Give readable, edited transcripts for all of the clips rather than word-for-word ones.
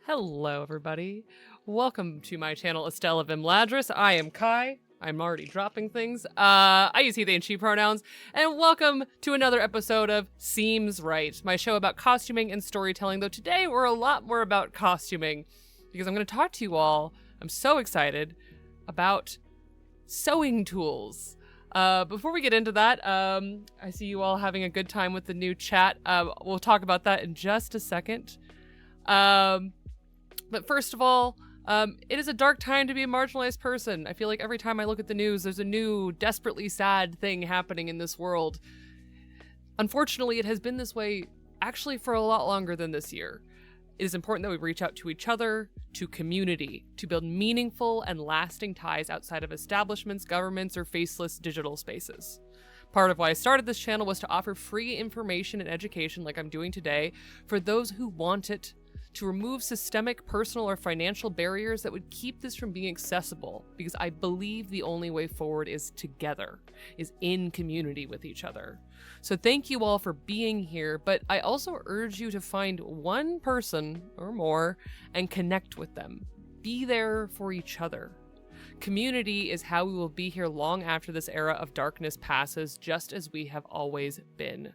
Hello, everybody. Welcome to my channel, Estelle of Imladris. I am Kai. I'm already dropping things. I use he, they, and she pronouns. And welcome to another episode of Seems Right, my show about costuming and storytelling, though today we're a lot more about costuming because I'm going to talk to you all, I'm so excited, about sewing tools. Before we get into that, I see you all having a good time with the new chat. We'll talk about that in just a second. But first of all, it is a dark time to be a marginalized person. I feel like every time I look at the news, there's a new, desperately sad thing happening in this world. Unfortunately, it has been this way actually for a lot longer than this year. It is important that we reach out to each other, to community, to build meaningful and lasting ties outside of establishments, governments, or faceless digital spaces. Part of why I started this channel was to offer free information and education like I'm doing today for those who want it, to remove systemic, personal, or financial barriers that would keep this from being accessible, because I believe the only way forward is together, is in community with each other. So thank you all for being here, but I also urge you to find one person or more and connect with them. Be there for each other. Community is how we will be here long after this era of darkness passes, just as we have always been.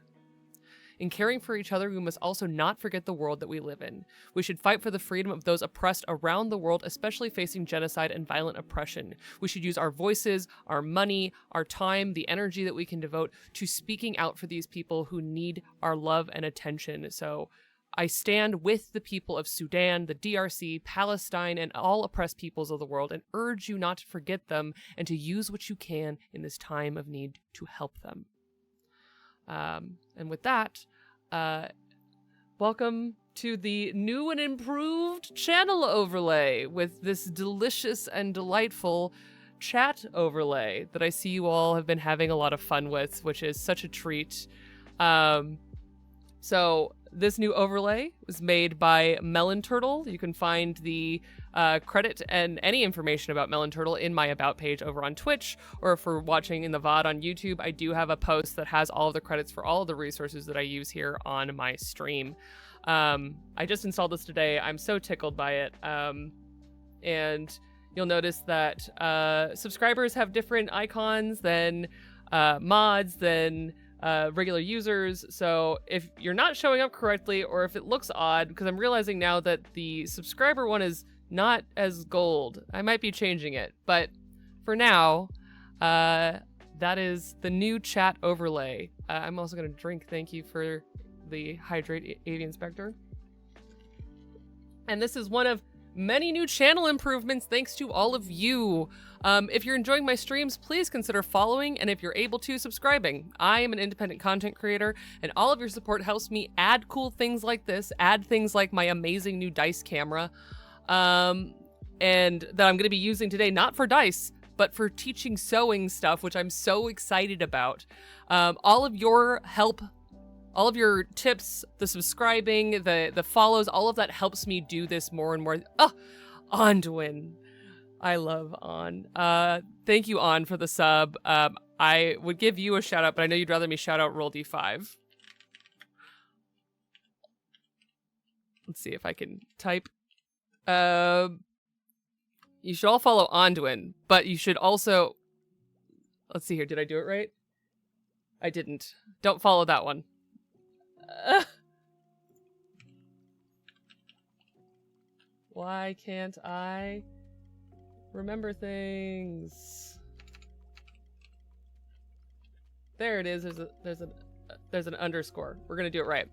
In caring for each other, we must also not forget the world that we live in. We should fight for the freedom of those oppressed around the world, especially facing genocide and violent oppression. We should use our voices, our money, our time, the energy that we can devote to speaking out for these people who need our love and attention. So I stand with the people of Sudan, the DRC, Palestine, and all oppressed peoples of the world, and urge you not to forget them and to use what you can in this time of need to help them. And with that, welcome to the new and improved channel overlay with this delicious and delightful chat overlay that I see you all have been having a lot of fun with, which is such a treat. So this new overlay was made by Melon Turtle. You can find the credit and any information about Melon Turtle in my About page over on Twitch, or for watching in the VOD on YouTube, I do have a post that has all of the credits for all of the resources that I use here on my stream. I just installed this today. I'm so tickled by it. And you'll notice that subscribers have different icons than mods, than regular users. So if you're not showing up correctly, or if it looks odd, because I'm realizing now that the subscriber one is not as gold, I might be changing it, but for now, that is the new chat overlay. I'm also going to drink. Thank you for the Hydrate Avian Spectre. And this is one of many new channel improvements thanks to all of you. If you're enjoying my streams, please consider following, and if you're able to, subscribing. I am an independent content creator, and all of your support helps me add cool things like this, add things like my amazing new dice camera, and that I'm going to be using today, not for dice, but for teaching sewing stuff, which I'm so excited about. All of your help, all of your tips, the subscribing, the follows, all of that helps me do this more and more. Oh, Onduin. I love On. Thank you, On, for the sub. I would give you a shout out, but I know you'd rather me shout out Roll D5. Let's see if I can type. You should all follow Onduin, but you should also... Let's see here. Did I do it right? I didn't. Don't follow that one. Why can't I remember things? There it is. There's an underscore. We're gonna do it right.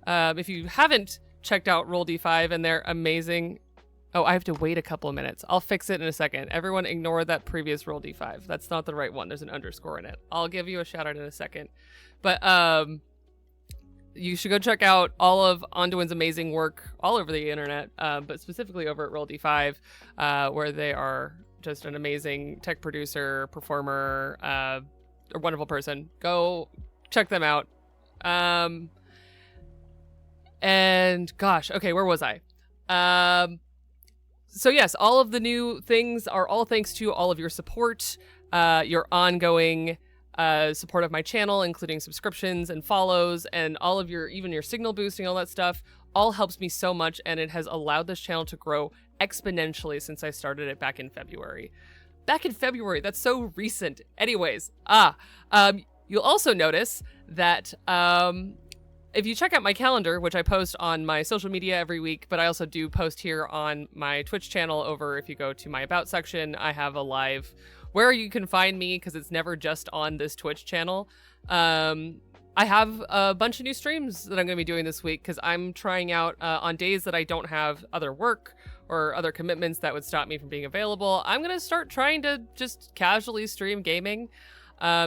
If you haven't checked out Roll D5 and they're amazing. Oh, I have to wait a couple of minutes. I'll fix it in a second. Everyone ignore that previous Roll D5. That's not the right one. There's an underscore in it. I'll give you a shout out in a second. But you should go check out all of Onduin's amazing work all over the internet, but specifically over at Roll D5, where they are just an amazing tech producer, performer, a wonderful person. Go check them out. And gosh, okay, where was I? So yes, all of the new things are all thanks to all of your support, your ongoing support of my channel, including subscriptions and follows and all of even your signal boosting, all that stuff, all helps me so much, and it has allowed this channel to grow exponentially since I started it back in February. Back in February, that's so recent. Anyways, you'll also notice that if you check out my calendar, which I post on my social media every week, but I also do post here on my Twitch channel over, if you go to my About section, I have a live where you can find me, because it's never just on this Twitch channel. I have a bunch of new streams that I'm going to be doing this week, because I'm trying out on days that I don't have other work or other commitments that would stop me from being available. I'm going to start trying to just casually stream gaming,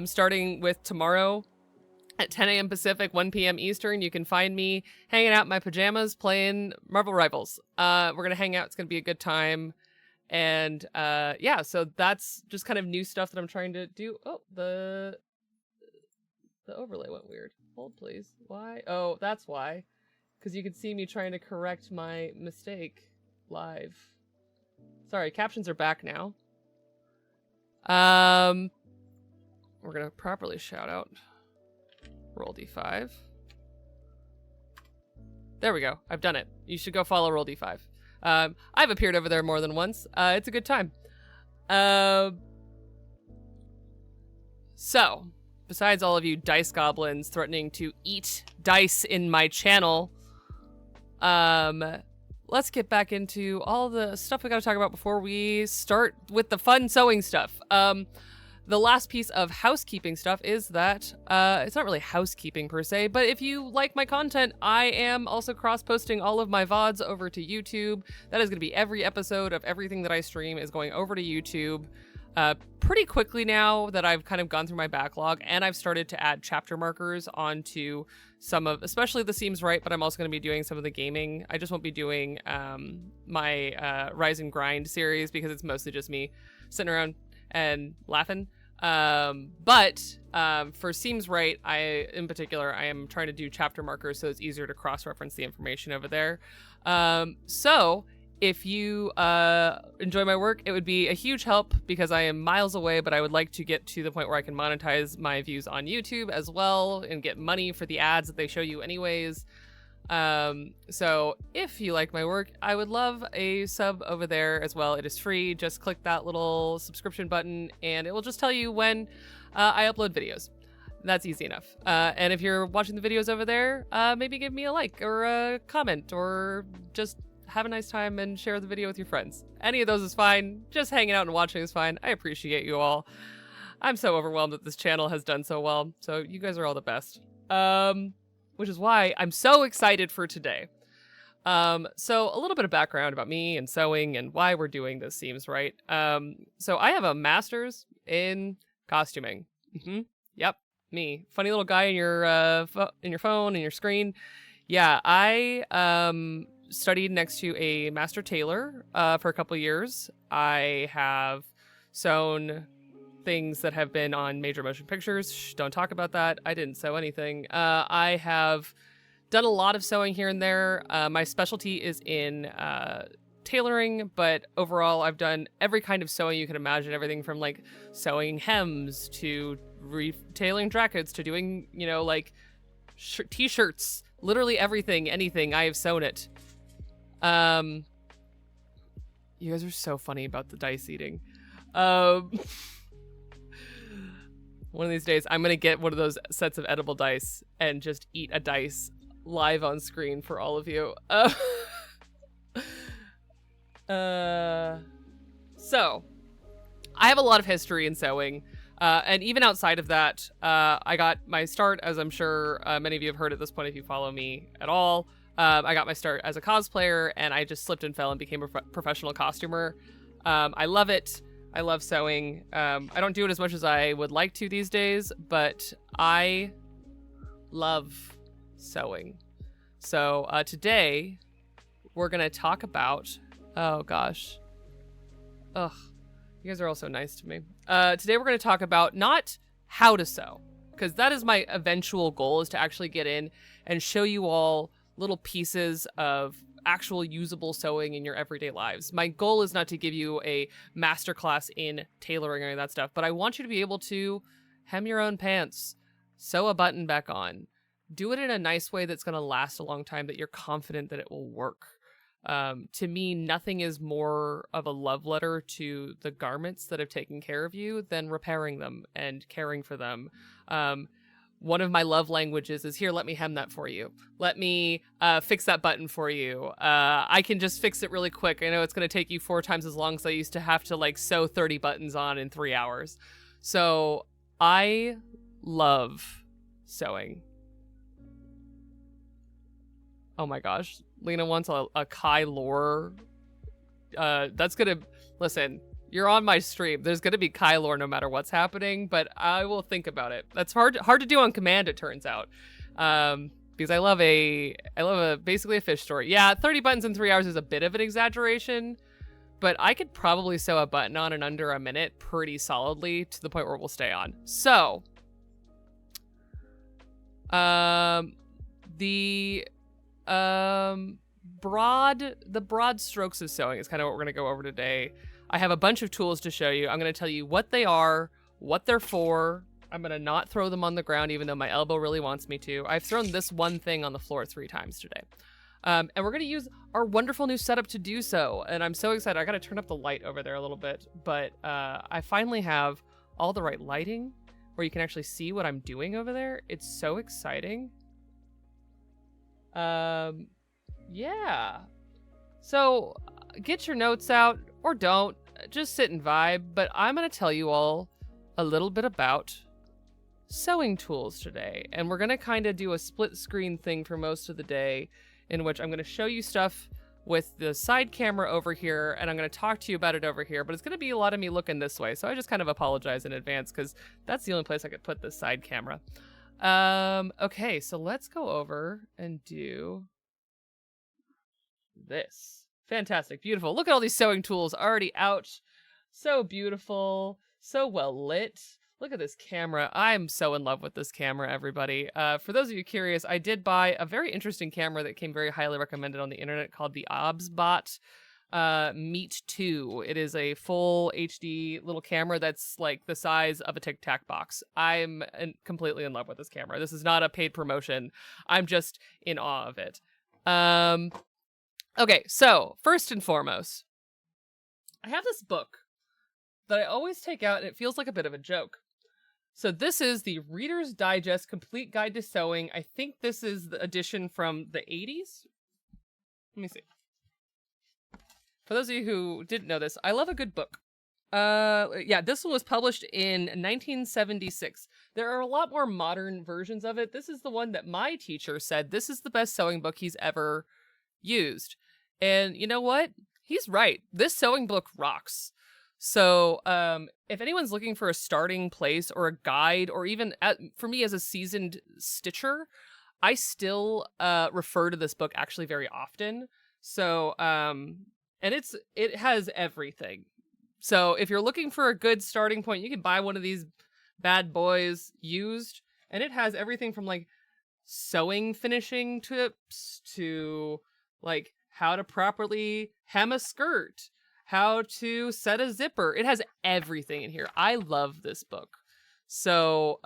starting with tomorrow at 10 a.m. Pacific, 1 p.m. Eastern. You can find me hanging out in my pajamas playing Marvel Rivals. We're going to hang out. It's going to be a good time. And yeah, so that's just kind of new stuff that I'm trying to do. Oh, the overlay went weird. Hold, please. Why? Oh, that's why. Because you can see me trying to correct my mistake live. Sorry, captions are back now. We're going to properly shout out. Roll D5. There we go. I've done it. You should go follow Roll D5. I've appeared over there more than once. It's a good time. So, besides all of you dice goblins threatening to eat dice in my channel, let's get back into all the stuff we gotta talk about before we start with the fun sewing stuff. The last piece of housekeeping stuff is that, it's not really housekeeping per se, but if you like my content, I am also cross-posting all of my VODs over to YouTube. That is going to be every episode of everything that I stream is going over to YouTube pretty quickly now that I've kind of gone through my backlog, and I've started to add chapter markers onto some of, especially the Seems Right, but I'm also going to be doing some of the gaming. I just won't be doing my Rise and Grind series because it's mostly just me sitting around and laughing. But for Seems Right, in particular, I am trying to do chapter markers so it's easier to cross-reference the information over there. So if you enjoy my work, it would be a huge help because I am miles away, but I would like to get to the point where I can monetize my views on YouTube as well and get money for the ads that they show you anyways. So if you like my work, I would love a sub over there as well. It is free. Just click that little subscription button and it will just tell you when I upload videos. That's easy enough. And if you're watching the videos over there, maybe give me a like or a comment or just have a nice time and share the video with your friends. Any of those is fine. Just hanging out and watching is fine. I appreciate you all. I'm so overwhelmed that this channel has done so well. So you guys are all the best. Which is why I'm so excited for today. So a little bit of background about me and sewing and why we're doing this Seems Right. So I have a master's in costuming. Yep, me. Funny little guy in your phone and your screen. Yeah, I studied next to a master tailor for a couple years. I have sewn things that have been on major motion pictures. Shh, don't talk about that. I didn't sew anything. I have done a lot of sewing here and there. My specialty is in tailoring, but overall I've done every kind of sewing you can imagine. Everything from like sewing hems to retailing jackets to doing, you know, like t-shirts, literally everything, anything. I have sewn it. You guys are so funny about the dice eating. One of these days, I'm going to get one of those sets of edible dice and just eat a dice live on screen for all of you. So, I have a lot of history in sewing. And even outside of that, I got my start, as I'm sure many of you have heard at this point if you follow me at all. I got my start as a cosplayer, and I just slipped and fell and became a professional costumer. I love it. I love sewing. I don't do it as much as I would like to these days, but I love sewing. So today we're going to talk about, oh gosh. Ugh, you guys are all so nice to me. Today we're going to talk about not how to sew, because that is my eventual goal, is to actually get in and show you all little pieces of actual usable sewing in your everyday lives. My goal is not to give you a masterclass in tailoring or any of that stuff, but I want you to be able to Hem your own pants. Sew a button back on. Do it in a nice way that's going to last a long time, that you're confident that it will work. To me, nothing is more of a love letter to the garments that have taken care of you than repairing them and caring for them. One of my love languages is, here, let me hem that for you. Let me fix that button for you. I can just fix it really quick. I know it's going to take you 4 times as long as I used to have to like sew 30 buttons on in 3 hours. So I love sewing. Oh my gosh. Lena wants a Kai lore. That's gonna... Listen, you're on my stream. There's gonna be Kai lore no matter what's happening, but I will think about it. That's hard to do on command, it turns out. Because I love basically a fish story. Yeah, 30 buttons in 3 hours is a bit of an exaggeration, but I could probably sew a button on in under a minute pretty solidly, to the point where it will stay on. So, the broad strokes of sewing is kind of what we're going to go over today. I have a bunch of tools to show you. I'm going to tell you what they are, what they're for. I'm going to not throw them on the ground, even though my elbow really wants me to. I've thrown this one thing on the floor 3 times today. And we're going to use our wonderful new setup to do so. And I'm so excited. I got to turn up the light over there a little bit, but I finally have all the right lighting where you can actually see what I'm doing over there. It's so exciting. Yeah. So get your notes out, or don't. Just sit and vibe. But I'm going to tell you all a little bit about sewing tools today. And we're going to kind of do a split screen thing for most of the day, in which I'm going to show you stuff with the side camera over here, and I'm going to talk to you about it over here. But it's going to be a lot of me looking this way. So I just kind of apologize in advance, because that's the only place I could put this side camera. Okay, so let's go over and do this. Fantastic, beautiful. Look at all these sewing tools already out. So beautiful, so well lit. Look at this camera. I'm so in love with this camera, everybody. For those of you curious, I did buy a very interesting camera that came very highly recommended on the internet called the OBSBot Meet 2. It is a full HD little camera that's like the size of a Tic Tac box. I'm completely in love with this camera. This is not a paid promotion. I'm just in awe of it. Okay, so first and foremost, I have this book that I always take out, and it feels like a bit of a joke. So this is the Reader's Digest Complete Guide to Sewing. I think this is the edition from the 80s. Let me see. For those of you who didn't know this, I love a good book. Yeah, this one was published in 1976. There are a lot more modern versions of it. This is the one that my teacher said this is the best sewing book he's ever used. And you know what? He's right. This sewing book rocks. So, if anyone's looking for a starting place or a guide, or even for me as a seasoned stitcher, I still refer to this book actually very often. So, and it has everything. So if you're looking for a good starting point, you can buy one of these bad boys used, and it has everything from like sewing finishing tips to like how to properly hem a skirt, how to set a zipper. It has everything in here. I love this book. So,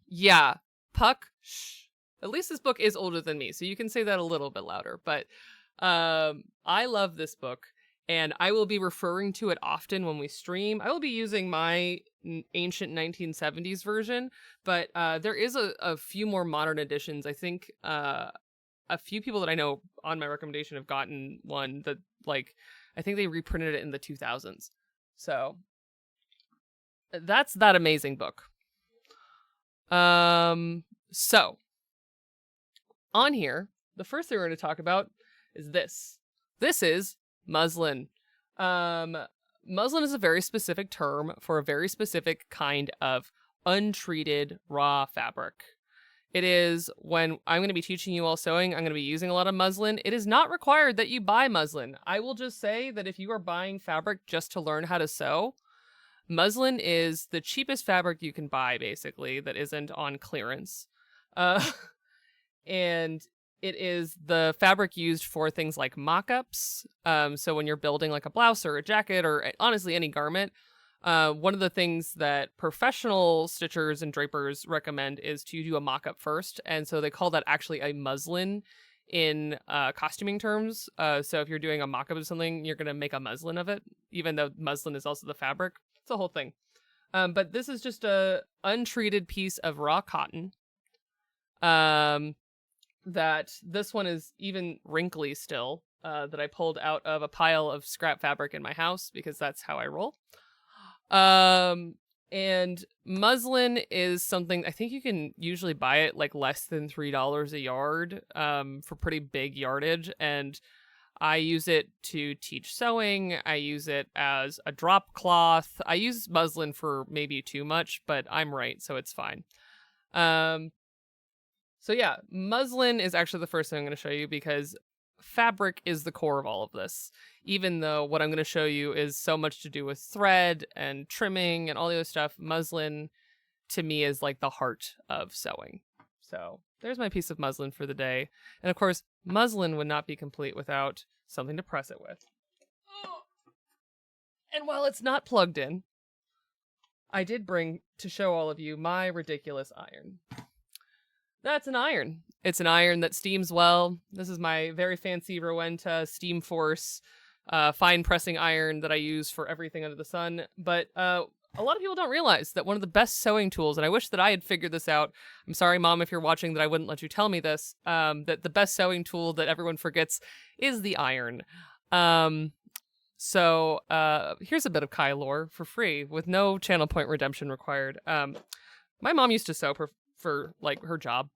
yeah, Puck, shh. At least this book is older than me, so you can say that a little bit louder. But I love this book, and I will be referring to it often when we stream. I will be using my ancient 1970s version, but there is a few more modern editions. I think a few people that I know on my recommendation have gotten one that, like, I think they reprinted it in the 2000s. So that's that amazing book. So on here, the first thing we're going to talk about is this. This is muslin. Muslin is a very specific term for a very specific kind of untreated raw fabric. It is, when I'm going to be teaching you all sewing, I'm going to be using a lot of muslin. It is not required that you buy muslin. I will just say that if you are buying fabric just to learn how to sew, muslin is the cheapest fabric you can buy, basically, that isn't on clearance. And it is the fabric used for things like mock-ups. So when you're building like a blouse or a jacket or honestly any garment, One of the things that professional stitchers and drapers recommend is to do a mock-up first. And so they call that actually a muslin in costuming terms. So if you're doing a mock-up of something, you're going to make a muslin of it, even though muslin is also the fabric. It's a whole thing. But this is just a untreated piece of raw cotton. That this one is even wrinkly still, that I pulled out of a pile of scrap fabric in my house because that's how I roll. And muslin is something I think you can usually buy it like less than $3 a yard, for pretty big yardage. And I use it to teach sewing. I use it as a drop cloth. I use muslin for maybe too much, but I'm right, so it's fine. So yeah, muslin is actually the first thing I'm going to show you because fabric is the core of all of this. Even though what I'm going to show you is so much to do with thread and trimming and all the other stuff, muslin to me is like the heart of sewing. So there's my piece of muslin for the day. And of course, muslin would not be complete without something to press it with. And while it's not plugged in, I did bring to show all of you my ridiculous iron. That's an iron. It's an iron that steams well. This is my very fancy Rowenta Steam Force fine pressing iron that I use for everything under the sun. But a lot of people don't realize that one of the best sewing tools, and I wish that I had figured this out. I'm sorry, Mom, if you're watching that I wouldn't let you tell me this, that the best sewing tool that everyone forgets is the iron. So here's a bit of Kai lore for free with no channel point redemption required. My mom used to sew for like her job.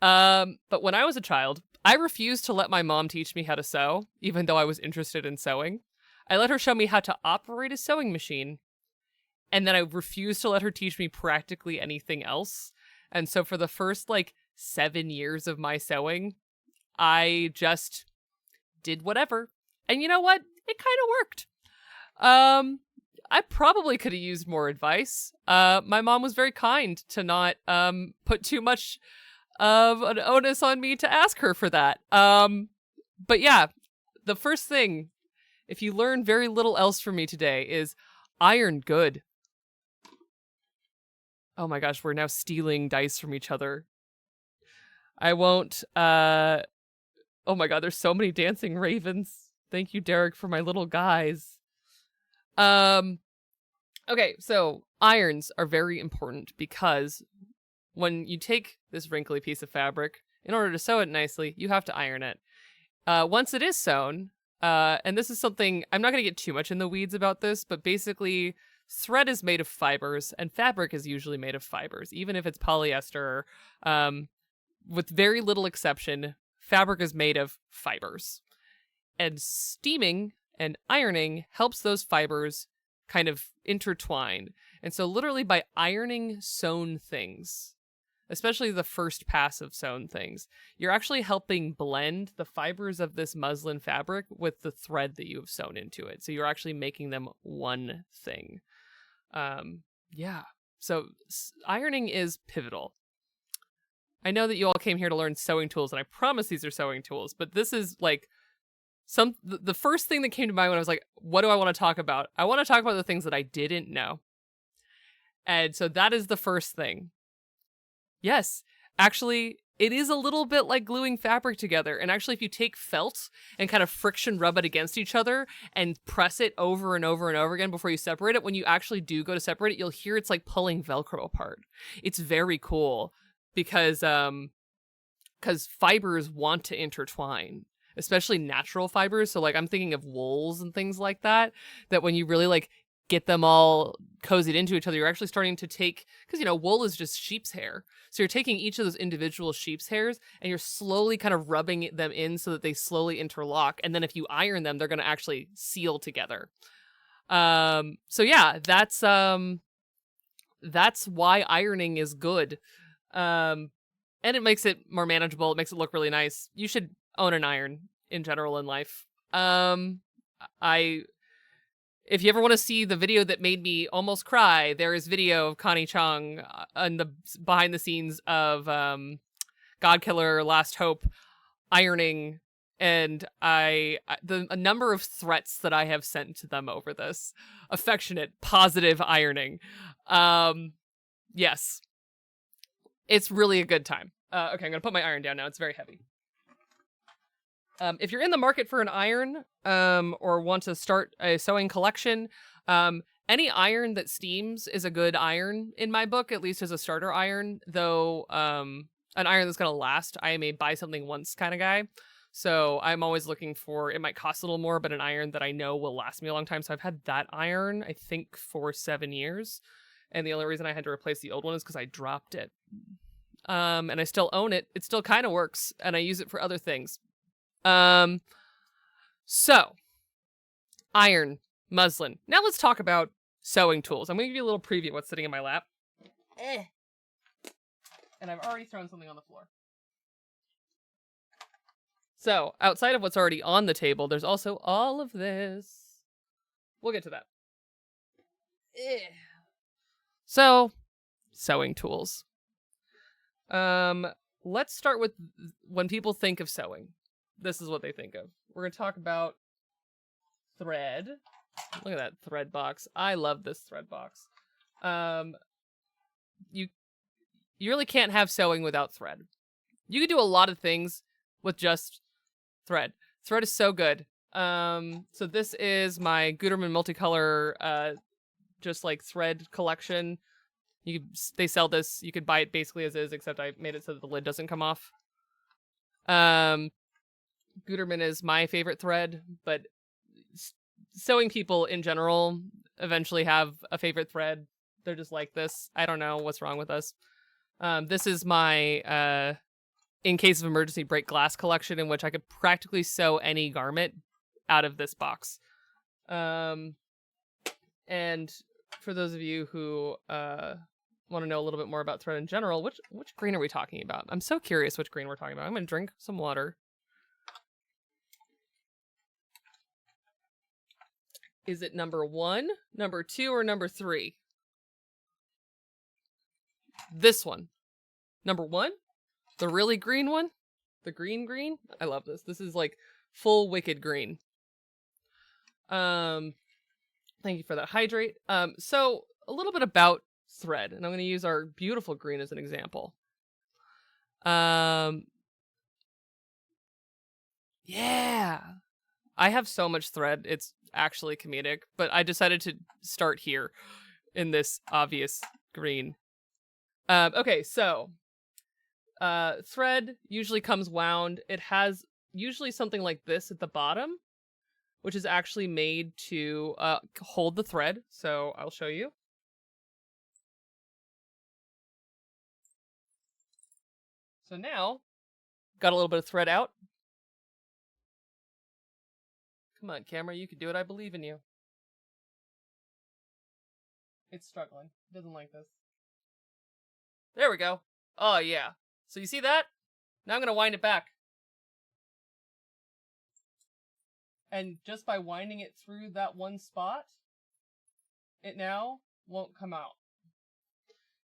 But when I was a child, I refused to let my mom teach me how to sew, even though I was interested in sewing. I let her show me how to operate a sewing machine, and then I refused to let her teach me practically anything else. And so for the first like 7 years of my sewing, I just did whatever. And you know what? It kind of worked. I probably could have used more advice. My mom was very kind to not put too much of an onus on me to ask her for that. But yeah, the first thing, if you learn very little else from me today, is iron good. Oh my gosh, we're now stealing dice from each other. I won't, oh my god, there's so many dancing ravens. Thank you, Derek, for my little guys. Okay, so irons are very important because when you take this wrinkly piece of fabric, in order to sew it nicely, you have to iron it. Once it is sewn, and this is something, I'm not going to get too much in the weeds about this, but basically thread is made of fibers and fabric is usually made of fibers, even if it's polyester. With very little exception, fabric is made of fibers. And steaming and ironing helps those fibers kind of intertwine. And so literally by ironing sewn things, especially the first pass of sewn things, you're actually helping blend the fibers of this muslin fabric with the thread that you have sewn into it. So you're actually making them one thing. Yeah. So ironing is pivotal. I know that you all came here to learn sewing tools, and I promise these are sewing tools, but this is like the first thing that came to mind when I was like, what do I want to talk about? I want to talk about the things that I didn't know. And so that is the first thing. Yes, actually, it is a little bit like gluing fabric together. And actually, if you take felt and kind of friction rub it against each other and press it over and over and over again before you separate it, when you actually do go to separate it, you'll hear it's like pulling Velcro apart. It's very cool because fibers want to intertwine, especially natural fibers. So like I'm thinking of wools and things like that, that when you really like get them all cozied into each other, you're actually starting to take, because, you know, wool is just sheep's hair. So you're taking each of those individual sheep's hairs and you're slowly kind of rubbing them in so that they slowly interlock. And then if you iron them, they're going to actually seal together. So yeah, that's why ironing is good. And it makes it more manageable. It makes it look really nice. You should own an iron in general in life. If you ever want to see the video that made me almost cry, there is video of Connie Chung on the behind the scenes of Godkiller Last Hope ironing, and a number of threats that I have sent to them over this. affectionate, positive ironing. Yes. It's really a good time. Okay, I'm going to put my iron down now. It's very heavy. If you're in the market for an iron, or want to start a sewing collection, any iron that steams is a good iron in my book, at least as a starter iron, though an iron that's going to last. I am a buy something once kind of guy. So I'm always looking for, it might cost a little more, but an iron that I know will last me a long time. So I've had that iron, I think, for 7 years. And the only reason I had to replace the old one is because I dropped it. And I still own it. It still kind of works, and I use it for other things. So, iron, muslin. Now let's talk about sewing tools. I'm going to give you a little preview of what's sitting in my lap. And I've already thrown something on the floor. So, outside of what's already on the table, there's also all of this. We'll get to that. So, sewing tools. Let's start with when people think of sewing. This is what they think of. We're going to talk about thread. Look at that thread box. I love this thread box. You really can't have sewing without thread. You can do a lot of things with just thread. Thread is so good. So this is my Guterman Multicolor, just like thread collection. They sell this. You could buy it basically as is, except I made it so that the lid doesn't come off. Guterman is my favorite thread, but sewing people in general eventually have a favorite thread. They're just like this. I don't know what's wrong with us. This is my in case of emergency break glass collection, in which I could practically sew any garment out of this box. And for those of you who want to know a little bit more about thread in general, which green are we talking about? I'm so curious which green we're talking about. I'm going to drink some water. Is it number 1, number 2, or number 3? This one. Number 1? The really green one? The green? I love this. This is like full wicked green. Thank you for that hydrate. So a little bit about thread, and I'm going to use our beautiful green as an example. Yeah. I have so much thread. It's actually comedic, but I decided to start here in this obvious green. Okay, so thread usually comes wound. It has usually something like this at the bottom, which is actually made to hold the thread. So I'll show you. So now, got a little bit of thread out. Come on, camera, you can do it. I believe in you. It's struggling. It doesn't like this. There we go. Oh, yeah. So you see that? Now I'm going to wind it back. And just by winding it through that one spot, it now won't come out.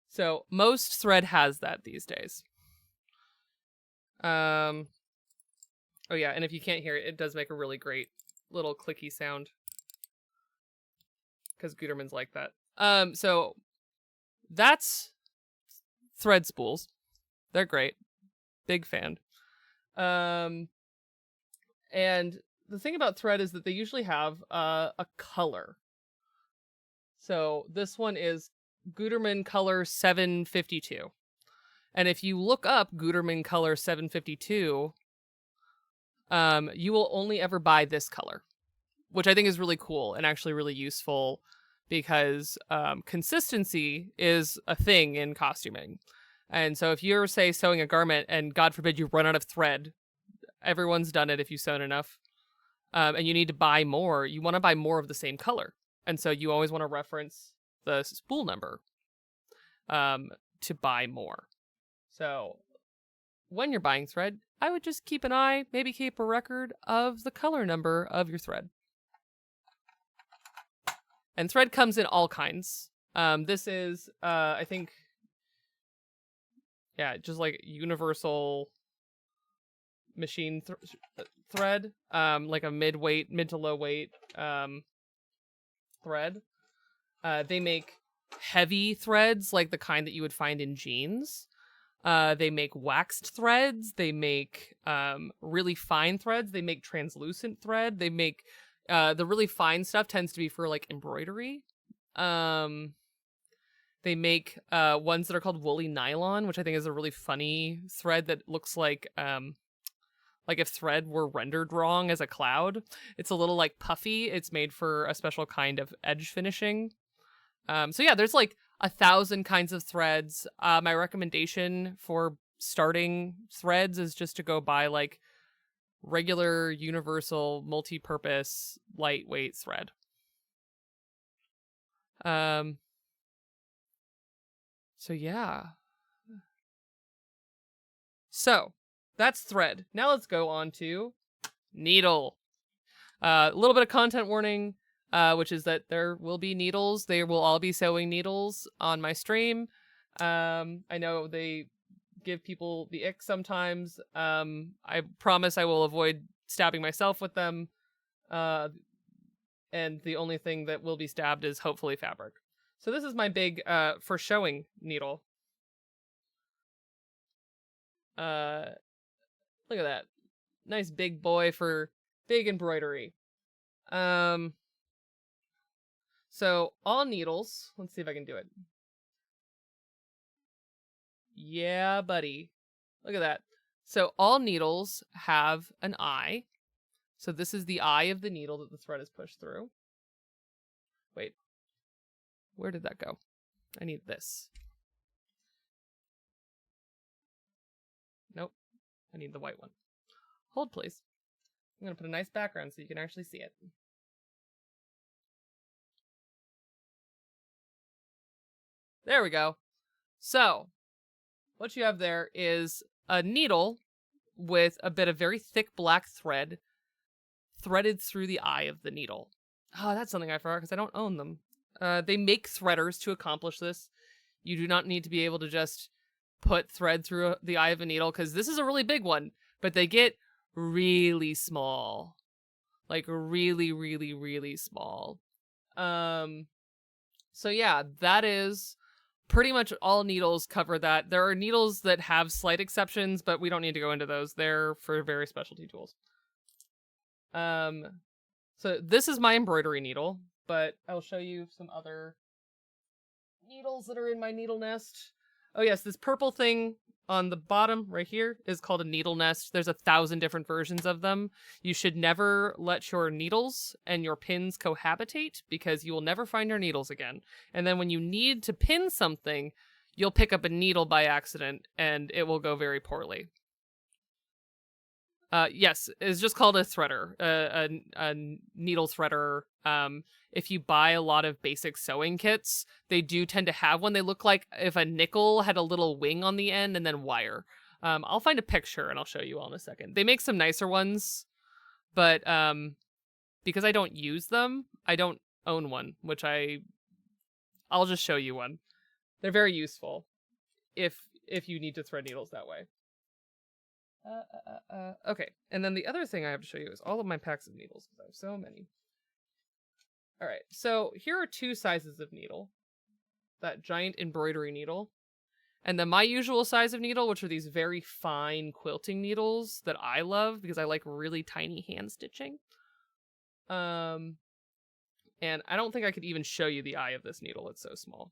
So most thread has that these days. Oh yeah, and if you can't hear it, it does make a really great little clicky sound. Because Guterman's like that. So that's thread spools. They're great. Big fan. And the thing about thread is that they usually have a color. So this one is Guterman color 752. And if you look up Guterman color 752, you will only ever buy this color, which I think is really cool and actually really useful because consistency is a thing in costuming. And so if you're, say, sewing a garment and God forbid you run out of thread, everyone's done it if you've sewn enough, and you need to buy more, you want to buy more of the same color. And so you always want to reference the spool number to buy more. So when you're buying thread, I would just keep an eye, maybe keep a record of the color number of your thread. And thread comes in all kinds. This is, I think, yeah, just like universal machine thread, like a mid to low weight. thread. They make heavy threads, like the kind that you would find in jeans. They make waxed threads. They make really fine threads. They make translucent thread. They make the really fine stuff tends to be for like embroidery. They make ones that are called woolly nylon, which I think is a really funny thread that looks like if thread were rendered wrong as a cloud. It's a little like puffy. It's made for a special kind of edge finishing. So yeah, there's like 1,000 kinds of threads. My recommendation for starting threads is just to go buy like regular, universal, multi-purpose, lightweight thread. So yeah. So that's thread. Now let's go on to needle. A little bit of content warning, which is that there will be needles. They will all be sewing needles on my stream. I know they give people the ick sometimes. I promise I will avoid stabbing myself with them. And the only thing that will be stabbed is hopefully fabric. So this is my big for showing needle. Look at that. Nice big boy for big embroidery. So all needles, let's see if I can do it. Yeah, buddy. Look at that. So all needles have an eye. So this is the eye of the needle that the thread is pushed through. Wait. Where did that go? I need this. Nope. I need the white one. Hold, please. I'm going to put a nice background so you can actually see it. There we go. So, what you have there is a needle with a bit of very thick black thread threaded through the eye of the needle. Oh, that's something I forgot because I don't own them. They make threaders to accomplish this. You do not need to be able to just put thread through the eye of a needle because this is a really big one, but they get really small. Like really, really, really small. So yeah, that is pretty much all needles cover that. There are needles that have slight exceptions, but we don't need to go into those. They're for very specialty tools. So this is my embroidery needle, but I'll show you some other needles that are in my needle nest. Oh yes, this purple thing on the bottom right here is called a needle nest. There's 1,000 different versions of them. You should never let your needles and your pins cohabitate because you will never find your needles again. And then when you need to pin something, you'll pick up a needle by accident and it will go very poorly. Yes, it's just called a threader, a needle threader. If you buy a lot of basic sewing kits, they do tend to have one. They look like if a nickel had a little wing on the end and then wire. I'll find a picture and I'll show you all in a second. They make some nicer ones, but because I don't use them, I don't own one, which I'll just show you one. They're very useful if you need to thread needles that way. Okay, and then the other thing I have to show you is all of my packs of needles, because I have so many. Alright, so here are 2 sizes of needle. That giant embroidery needle. And then my usual size of needle, which are these very fine quilting needles that I love, because I like really tiny hand stitching. And I don't think I could even show you the eye of this needle, it's so small.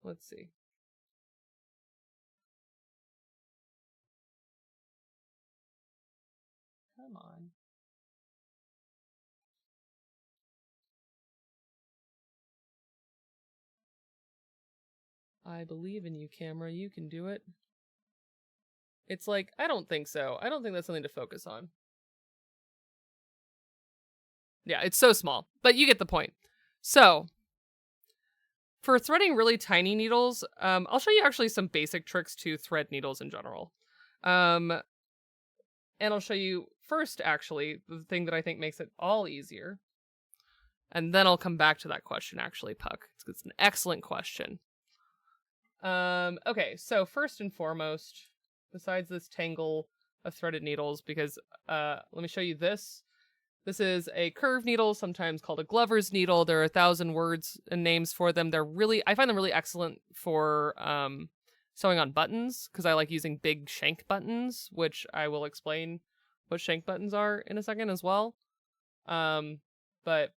Let's see. Come on. I believe in you, camera. You can do it. It's like, I don't think so. I don't think that's something to focus on. Yeah, it's so small, but you get the point. So, for threading really tiny needles, I'll show you actually some basic tricks to thread needles in general. And I'll show you first, actually, the thing that I think makes it all easier. And then I'll come back to that question, actually, Puck. It's an excellent question. Okay, so first and foremost, besides this tangle of threaded needles, because, let me show you this. This is a curved needle, sometimes called a Glover's needle. There are 1,000 words and names for them. I find them really excellent for sewing on buttons, because I like using big shank buttons, which I will explain what shank buttons are in a second as well. But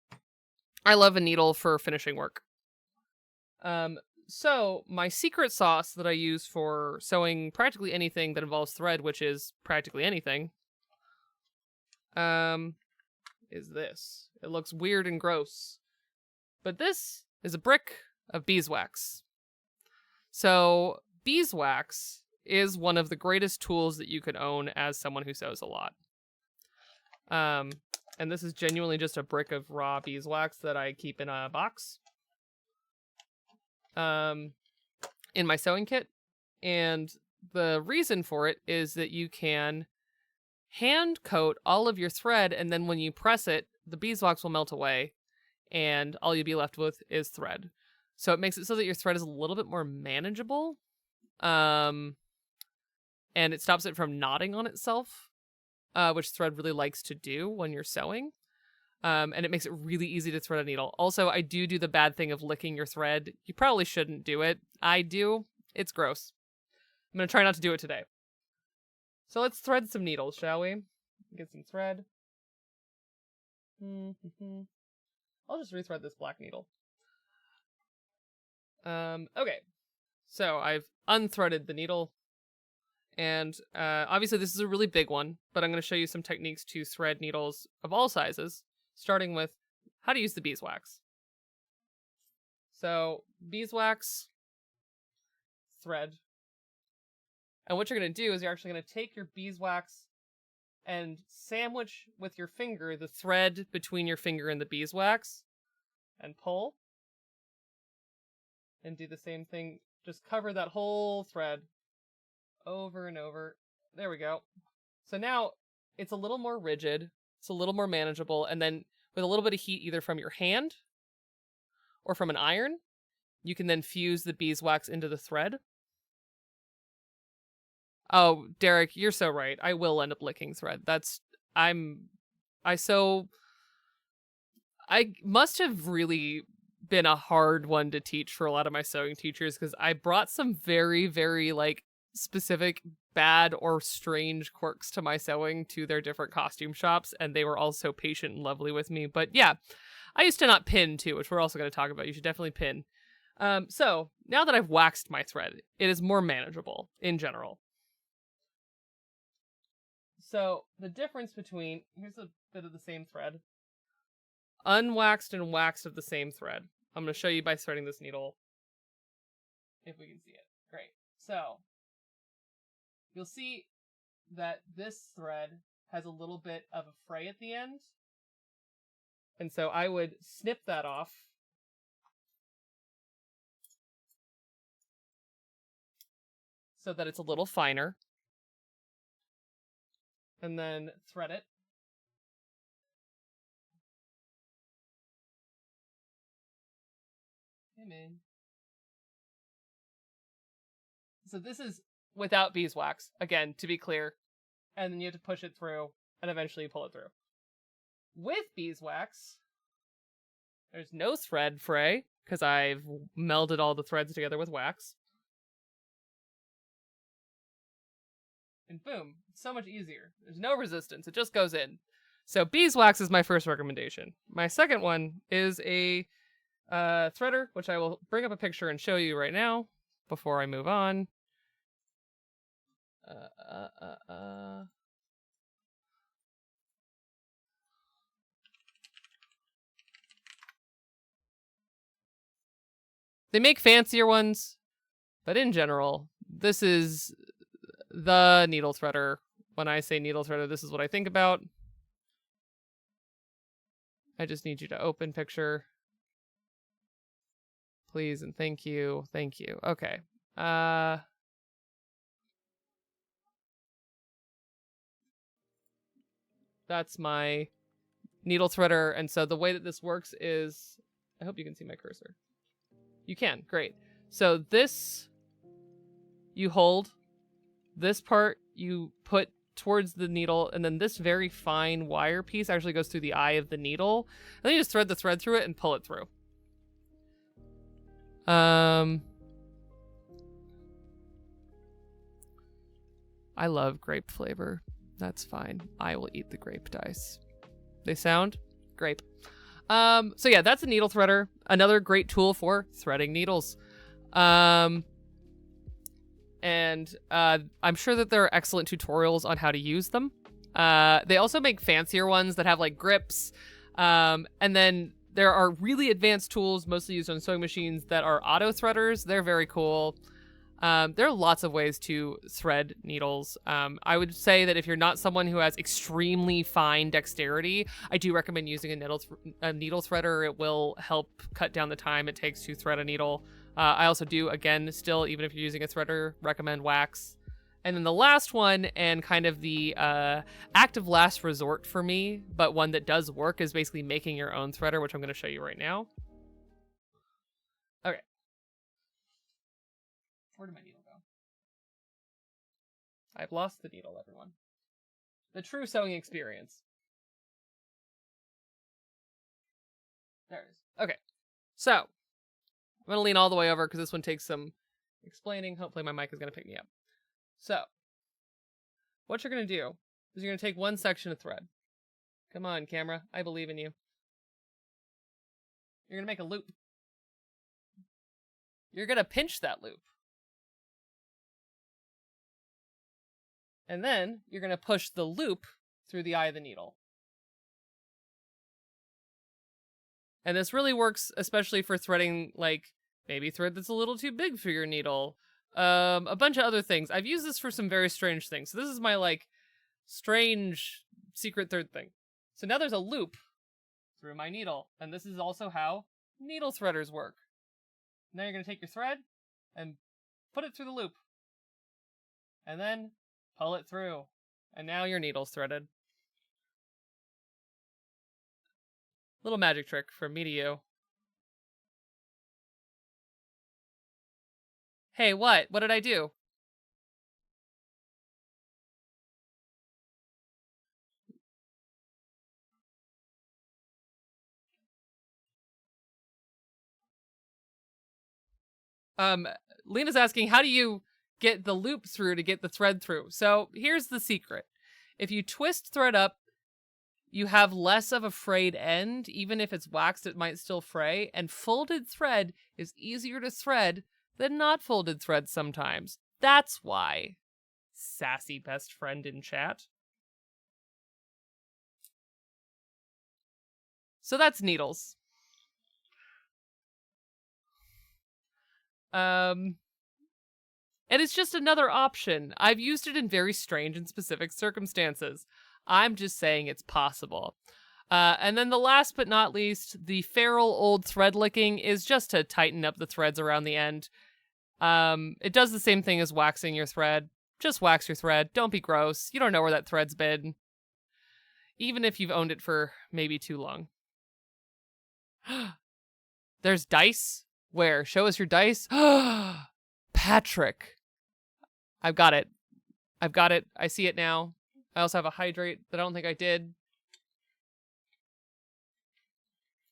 I love a needle for finishing work. So my secret sauce that I use for sewing practically anything that involves thread, which is practically anything, is this. It looks weird and gross, but this is a brick of beeswax. So beeswax is one of the greatest tools that you could own as someone who sews a lot. And this is genuinely just a brick of raw beeswax that I keep in a box in my sewing kit. And the reason for it is that you can hand coat all of your thread, and then when you press it, the beeswax will melt away, and all you'll be left with is thread. So it makes it so that your thread is a little bit more manageable, and it stops it from knotting on itself, which thread really likes to do when you're sewing. And it makes it really easy to thread a needle. Also, I do the bad thing of licking your thread. You probably shouldn't do it. I do. It's gross. I'm going to try not to do it today. So let's thread some needles, shall we? Get some thread. I'll just rethread this black needle. Okay. So I've unthreaded the needle. And obviously this is a really big one, but I'm going to show you some techniques to thread needles of all sizes, starting with how to use the beeswax. So beeswax, thread. And what you're going to do is you're actually going to take your beeswax and sandwich with your finger the thread between your finger and the beeswax and pull. And do the same thing. Just cover that whole thread over and over. There we go. So now it's a little more rigid. It's a little more manageable. And then with a little bit of heat, either from your hand or from an iron, you can then fuse the beeswax into the thread. Oh, Derek, you're so right. I will end up licking thread. I must have really been a hard one to teach for a lot of my sewing teachers, because I brought some very, very specific bad or strange quirks to my sewing to their different costume shops, and they were all so patient and lovely with me. But yeah, I used to not pin too, which we're also going to talk about. You should definitely pin. So now that I've waxed my thread, it is more manageable in general. So the difference between, here's a bit of the same thread, unwaxed and waxed of the same thread. I'm going to show you by threading this needle, if we can see it. Great. So you'll see that this thread has a little bit of a fray at the end. And so I would snip that off. So that it's a little finer. And then thread it. Hey, man. So this is without beeswax, again, to be clear. And then you have to push it through, and eventually you pull it through. With beeswax, there's no thread fray, because I've melded all the threads together with wax. And boom, it's so much easier. There's no resistance, it just goes in. So beeswax is my first recommendation. My second one is a threader, which I will bring up a picture and show you right now before I move on. They make fancier ones, but in general, this is the needle threader. When I say needle threader, this is what I think about. I just need you to open picture. Please and thank you. Thank you. Okay. That's my needle threader. And so the way that this works is, I hope you can see my cursor. You can, great. So this, you hold, this part you put towards the needle, and then this very fine wire piece actually goes through the eye of the needle. And then you just thread the thread through it and pull it through. I love grape flavor. That's fine. I will eat the grape dice. They sound grape. So yeah, that's a needle threader. Another great tool for threading needles. And I'm sure that there are excellent tutorials on how to use them. They also make fancier ones that have like grips. And then there are really advanced tools, mostly used on sewing machines, that are auto threaders. They're very cool. There are lots of ways to thread needles. I would say that if you're not someone who has extremely fine dexterity, I do recommend using a needle threader. It will help cut down the time it takes to thread a needle. I also do, again, still, even if you're using a threader, recommend wax. And then the last one, and kind of the active last resort for me, but one that does work, is basically making your own threader, which I'm going to show you right now. Okay. Where did my needle go? I've lost the needle, everyone. The true sewing experience. There it is. Okay. So, I'm going to lean all the way over because this one takes some explaining. Hopefully my mic is going to pick me up. So, what you're going to do is you're going to take one section of thread. Come on, camera. I believe in you. You're going to make a loop. You're going to pinch that loop. And then you're going to push the loop through the eye of the needle. And this really works especially for threading, like, maybe thread that's a little too big for your needle. A bunch of other things. I've used this for some very strange things. So this is my, like, strange secret third thing. So now there's a loop through my needle. And this is also how needle threaders work. Now you're going to take your thread and put it through the loop. And then pull it through. And now your needle's threaded. Little magic trick from me to you. Hey, what? What did I do? Lena's asking, how do you get the loop through to get the thread through? So here's the secret. If you twist thread up, you have less of a frayed end. Even if it's waxed, it might still fray. And folded thread is easier to thread than not folded thread sometimes. That's why. Sassy best friend in chat. So that's needles. And it's just another option. I've used it in very strange and specific circumstances. I'm just saying it's possible. And then the last but not least, the feral old thread licking is just to tighten up the threads around the end. It does the same thing as waxing your thread. Just wax your thread. Don't be gross. You don't know where that thread's been. Even if you've owned it for maybe too long. There's dice? Where? Show us your dice? Patrick. I've got it. I've got it. I see it now. I also have a hydrate that I don't think I did.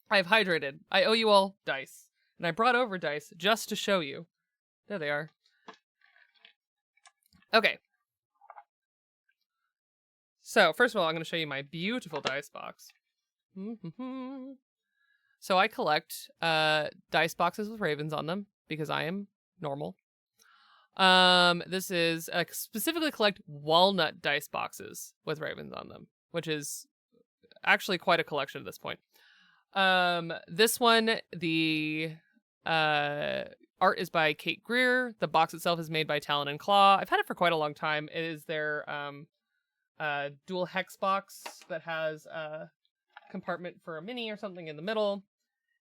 I have hydrated. I owe you all dice. And I brought over dice just to show you. There they are. Okay. So, first of all, I'm going to show you my beautiful dice box. So I collect dice boxes with ravens on them because I am normal. This is specifically collect walnut dice boxes with ravens on them, which is actually quite a collection at this point. This one, the art is by Kate Greer. The box itself is made by Talon and Claw. I've had it for quite a long time. It is their dual hex box that has a compartment for a mini or something in the middle.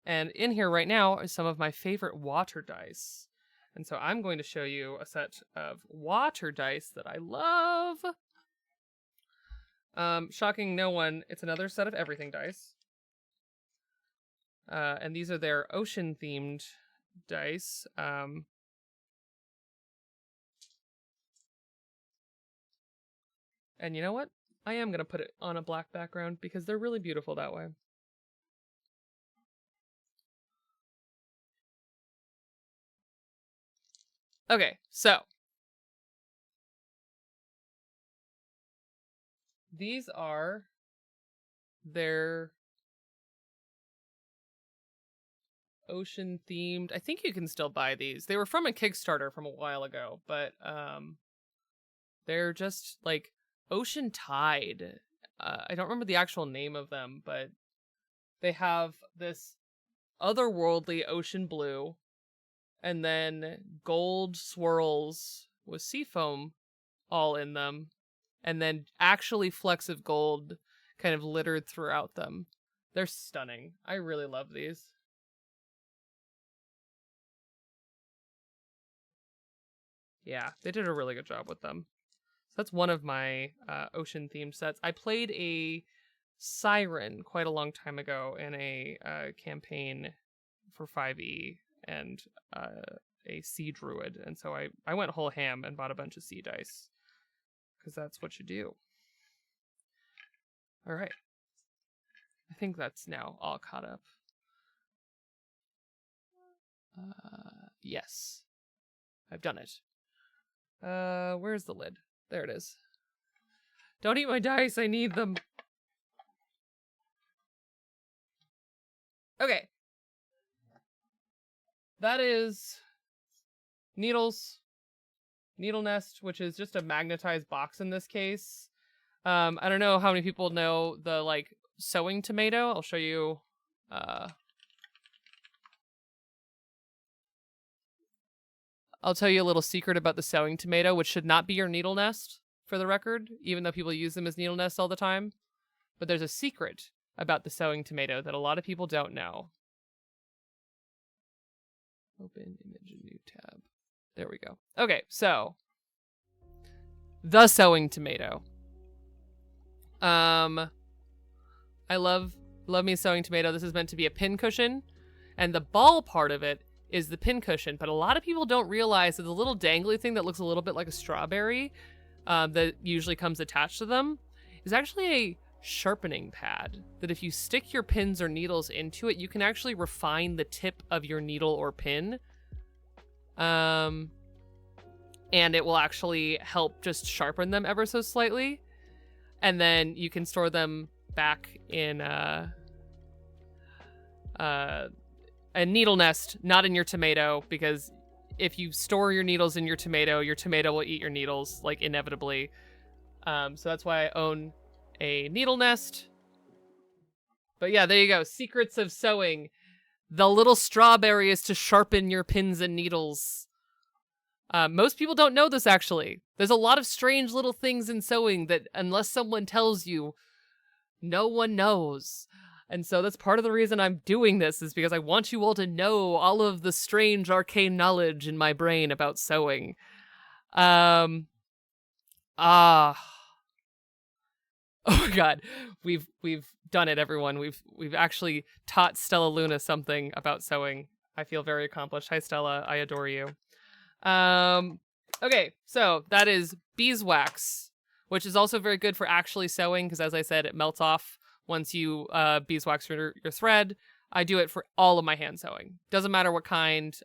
And in here right now is some of my favorite water dice. And so I'm going to show you a set of water dice that I love. Shocking no one, it's another set of everything dice. And these are their ocean-themed dice. And you know what? I am going to put it on a black background because they're really beautiful that way. Okay, so these are their ocean themed. I think you can still buy these. They were from a Kickstarter from a while ago, but they're just like Ocean Tide. I don't remember the actual name of them, but they have this otherworldly ocean blue and then gold swirls with seafoam all in them, and then actually flecks of gold kind of littered throughout them. They're stunning. I really love these. Yeah, they did a really good job with them. So that's one of my ocean themed sets. I played a siren quite a long time ago in a campaign for 5e and a sea druid, and so I went whole ham and bought a bunch of sea dice because that's what you do. All right, I think that's now all caught up. Yes, I've done it. Where's the lid? There it is. Don't eat my dice, I need them. Okay. That is needles, needle nest, which is just a magnetized box in this case. I don't know how many people know the, like, sewing tomato. I'll show you, I'll tell you a little secret about the sewing tomato, which should not be your needle nest, for the record, even though people use them as needle nests all the time. But there's a secret about the sewing tomato that a lot of people don't know. Open image, new tab. There we go. Okay, so the sewing tomato. I love me a sewing tomato. This is meant to be a pin cushion, and the ball part of it is the pin cushion. But a lot of people don't realize that the little dangly thing that looks a little bit like a strawberry, that usually comes attached to them, is actually a sharpening pad. That if you stick your pins or needles into it, you can actually refine the tip of your needle or pin. And it will actually help just sharpen them ever so slightly. And then you can store them back in a needle nest, not in your tomato, because if you store your needles in your tomato will eat your needles, like, inevitably. So that's why I own a needle nest. But yeah, there you go. Secrets of sewing. The little strawberry is to sharpen your pins and needles. Most people don't know this, actually. There's a lot of strange little things in sewing that, unless someone tells you, no one knows. And so that's part of the reason I'm doing this, is because I want you all to know all of the strange arcane knowledge in my brain about sewing. Oh my god. We've done it, everyone. We've actually taught Stella Luna something about sewing. I feel very accomplished. Hi, Stella. I adore you. Okay, so that is beeswax, which is also very good for actually sewing, because as I said, it melts off once you beeswax your thread. I do it for all of my hand sewing. Doesn't matter what kind,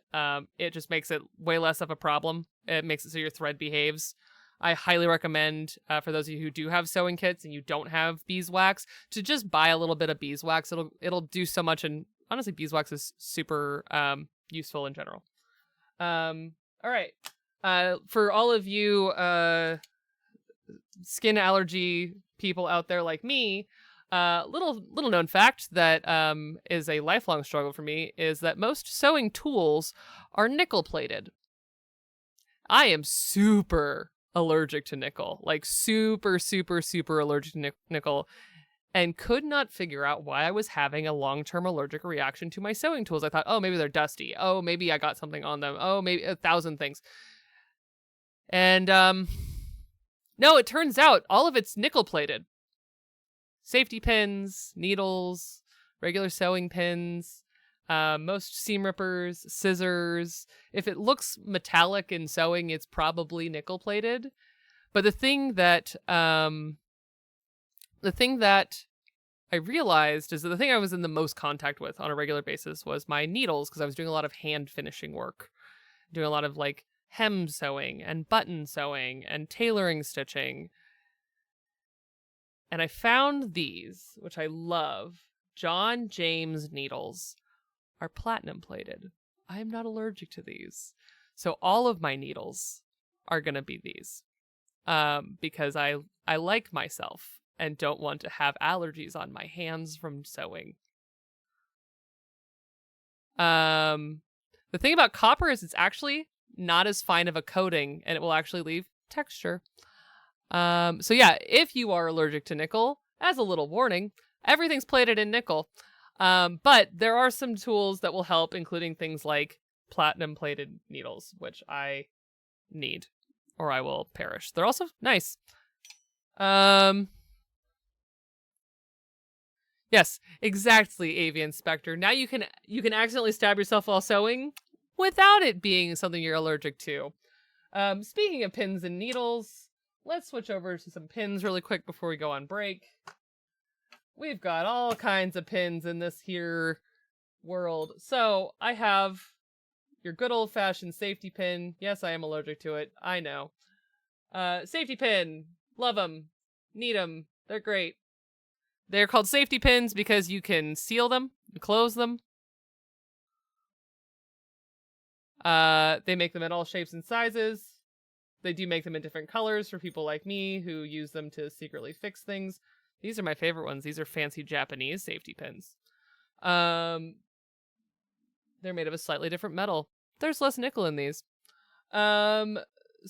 it just makes it way less of a problem. It makes it so your thread behaves. I highly recommend, for those of you who do have sewing kits and you don't have beeswax, to just buy a little bit of beeswax. It'll do so much, and honestly, beeswax is super useful in general. All right. For all of you skin allergy people out there like me, little known fact that is a lifelong struggle for me is that most sewing tools are nickel plated. I am super allergic to nickel, like super allergic to nickel, and could not figure out why I was having a long-term allergic reaction to my sewing tools. I thought, oh, maybe they're dusty. Oh, maybe I got something on them. Oh, maybe 1,000 things. And no, it turns out all of it's nickel plated. Safety pins, needles, regular sewing pins, most seam rippers, scissors. If it looks metallic in sewing, it's probably nickel plated. But the thing that I realized is that the thing I was in the most contact with on a regular basis was my needles, because I was doing a lot of hand finishing work, doing a lot of like hem sewing and button sewing and tailoring stitching. And I found these, which I love. John James needles are platinum plated. I am not allergic to these. So all of my needles are going to be these, because I like myself and don't want to have allergies on my hands from sewing. The thing about copper is it's actually not as fine of a coating, and it will actually leave texture. So yeah, if you are allergic to nickel, as a little warning, everything's plated in nickel. But there are some tools that will help, including things like platinum plated needles, which I need or I will perish. They're also nice. Yes, exactly, Avian Spectre. Now you can accidentally stab yourself while sewing without it being something you're allergic to. Speaking of pins and needles, let's switch over to some pins really quick before we go on break. We've got all kinds of pins in this here world. So I have your good old-fashioned safety pin. Yes, I am allergic to it. I know. Safety pin. Love them. Need them. They're great. They're called safety pins because you can seal them and close them. They make them in all shapes and sizes. They do make them in different colors for people like me who use them to secretly fix things. These are my favorite ones. These are fancy Japanese safety pins. They're made of a slightly different metal. There's less nickel in these. So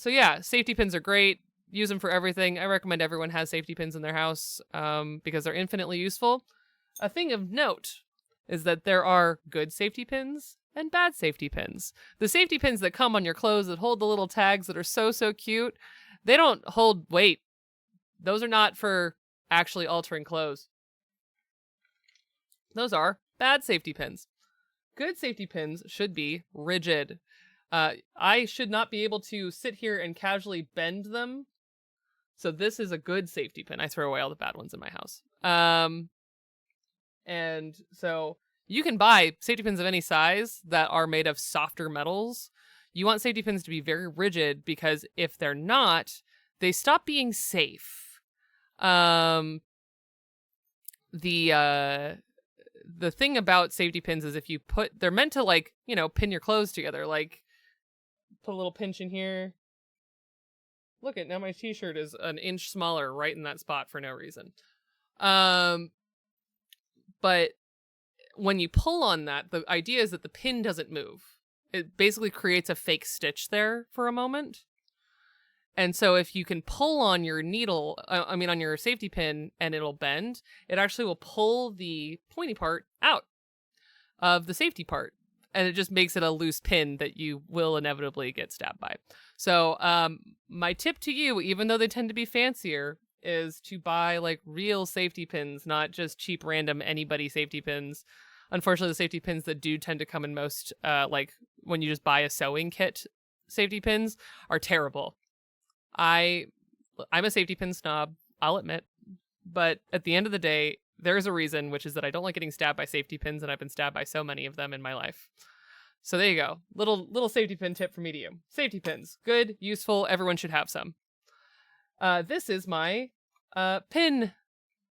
yeah, safety pins are great. Use them for everything. I recommend everyone has safety pins in their house because they're infinitely useful. A thing of note is that there are good safety pins and bad safety pins. The safety pins that come on your clothes that hold the little tags that are so cute, they don't hold weight. Those are not for actually altering clothes. Those are bad safety pins. Good safety pins should be rigid. I should not be able to sit here and casually bend them. So this is a good safety pin. I throw away all the bad ones in my house. And so you can buy safety pins of any size that are made of softer metals. You want safety pins to be very rigid because if they're not, they stop being safe. The thing about safety pins is if you they're meant to like, pin your clothes together, like put a little pinch in here. Look at now my t-shirt is an inch smaller right in that spot for no reason. But when you pull on that, the idea is that the pin doesn't move. It basically creates a fake stitch there for a moment. And so if you can pull on your needle, on your safety pin and it'll bend, it actually will pull the pointy part out of the safety part. And it just makes it a loose pin that you will inevitably get stabbed by. So my tip to you, even though they tend to be fancier, is to buy like real safety pins, not just cheap random anybody safety pins. Unfortunately, the safety pins that do tend to come in most, like when you just buy a sewing kit, safety pins are terrible. I'm a safety pin snob, I'll admit. But at the end of the day, there's a reason, which is that I don't like getting stabbed by safety pins, and I've been stabbed by so many of them in my life. So there you go. Little safety pin tip from me to you. Safety pins. Good, useful, everyone should have some. This is my pin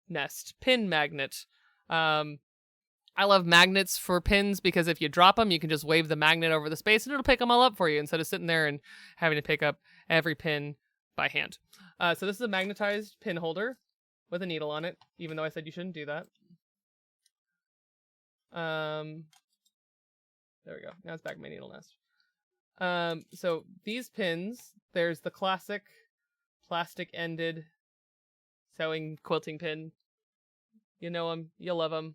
nest, pin magnet. I love magnets for pins because if you drop them, you can just wave the magnet over the space and it'll pick them all up for you instead of sitting there and having to pick up every pin by hand. So this is a magnetized pin holder with a needle on it, even though I said you shouldn't do that. There we go. Now it's back in my needle nest. So these pins, there's the classic plastic-ended sewing quilting pin. You know them, you love them.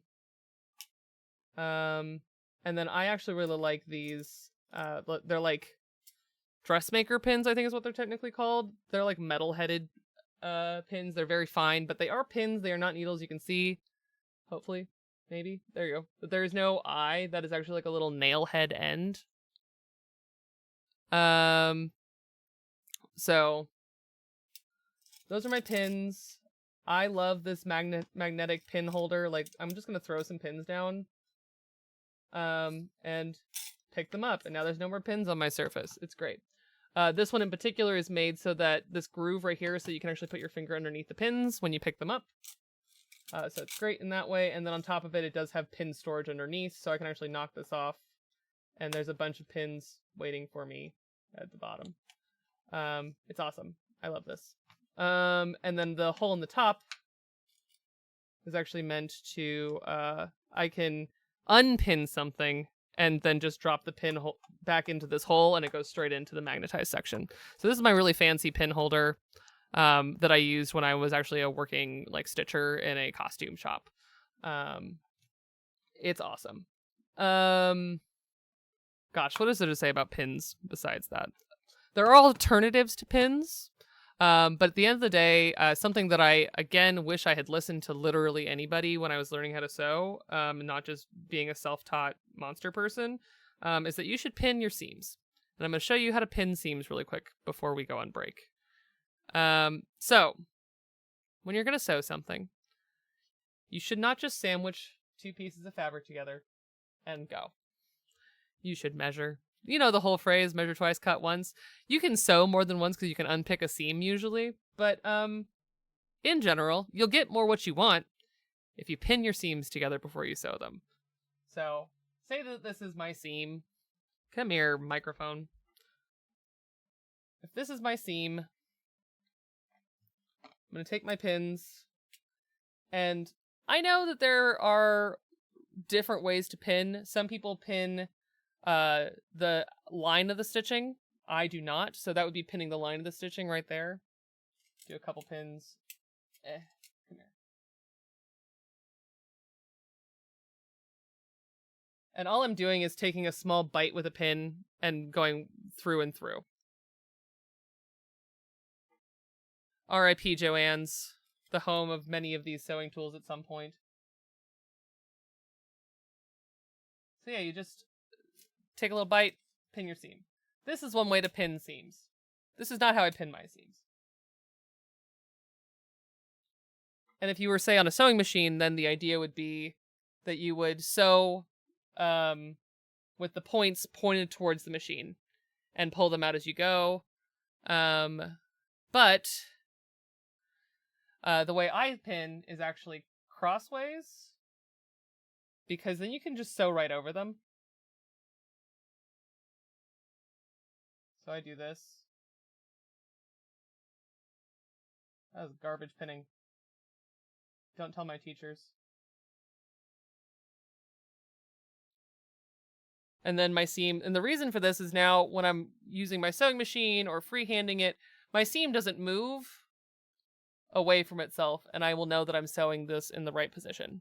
And then I actually really like these. They're like dressmaker pins, I think is what they're technically called. They're like metal-headed pins. They're very fine, but they are pins. They are not needles. You can see, hopefully, maybe. There you go. But there is no eye. That is actually like a little nail head end. So those are my pins. I love this magnetic pin holder. Like, I'm just gonna throw some pins down, and pick them up, and now there's no more pins on my surface. It's great. This one in particular is made so that this groove right here, so you can actually put your finger underneath the pins when you pick them up. So it's great in that way, and then on top of it, it does have pin storage underneath, so I can actually knock this off, and there's a bunch of pins waiting for me at the bottom. It's awesome. I love this. And then the hole in the top is actually meant to, I can unpin something and then just drop the pin back into this hole, and it goes straight into the magnetized section. So this is my really fancy pin holder that I used when I was actually a working like stitcher in a costume shop. It's awesome. Gosh, what is there to say about pins besides that? There are alternatives to pins. But at the end of the day, something that I, again, wish I had listened to literally anybody when I was learning how to sew, not just being a self-taught monster person, is that you should pin your seams. And I'm going to show you how to pin seams really quick before we go on break. So, when you're going to sew something, you should not just sandwich two pieces of fabric together and go. You should measure. You know the whole phrase, measure twice, cut once. You can sew more than once because you can unpick a seam usually. But in general, you'll get more what you want if you pin your seams together before you sew them. So, say that this is my seam. Come here, microphone. If this is my seam, I'm going to take my pins. And I know that there are different ways to pin. Some people pin the line of the stitching. I do not, so that would be pinning the line of the stitching right there. Do a couple pins. Come here. And all I'm doing is taking a small bite with a pin and going through and through. R.I.P. Joann's, the home of many of these sewing tools at some point. So yeah, you just take a little bite, pin your seam. This is one way to pin seams. This is not how I pin my seams. And if you were, say, on a sewing machine, then the idea would be that you would sew with the points pointed towards the machine and pull them out as you go. But the way I pin is actually crossways, because then you can just sew right over them. So I do this. That was garbage pinning. Don't tell my teachers. And then my seam, and the reason for this is now when I'm using my sewing machine or freehanding it, my seam doesn't move away from itself, and I will know that I'm sewing this in the right position.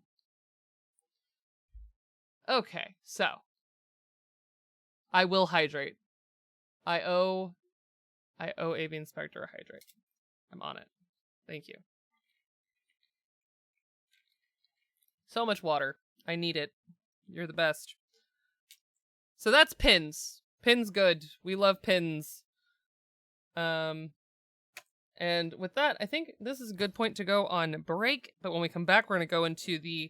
Okay, so I will hydrate. I owe Avian Spectre a hydrate. I'm on it. Thank you. So much water. I need it. You're the best. So that's pins. Pins good. We love pins. And with that, I think this is a good point to go on break. But when we come back, we're going to go into the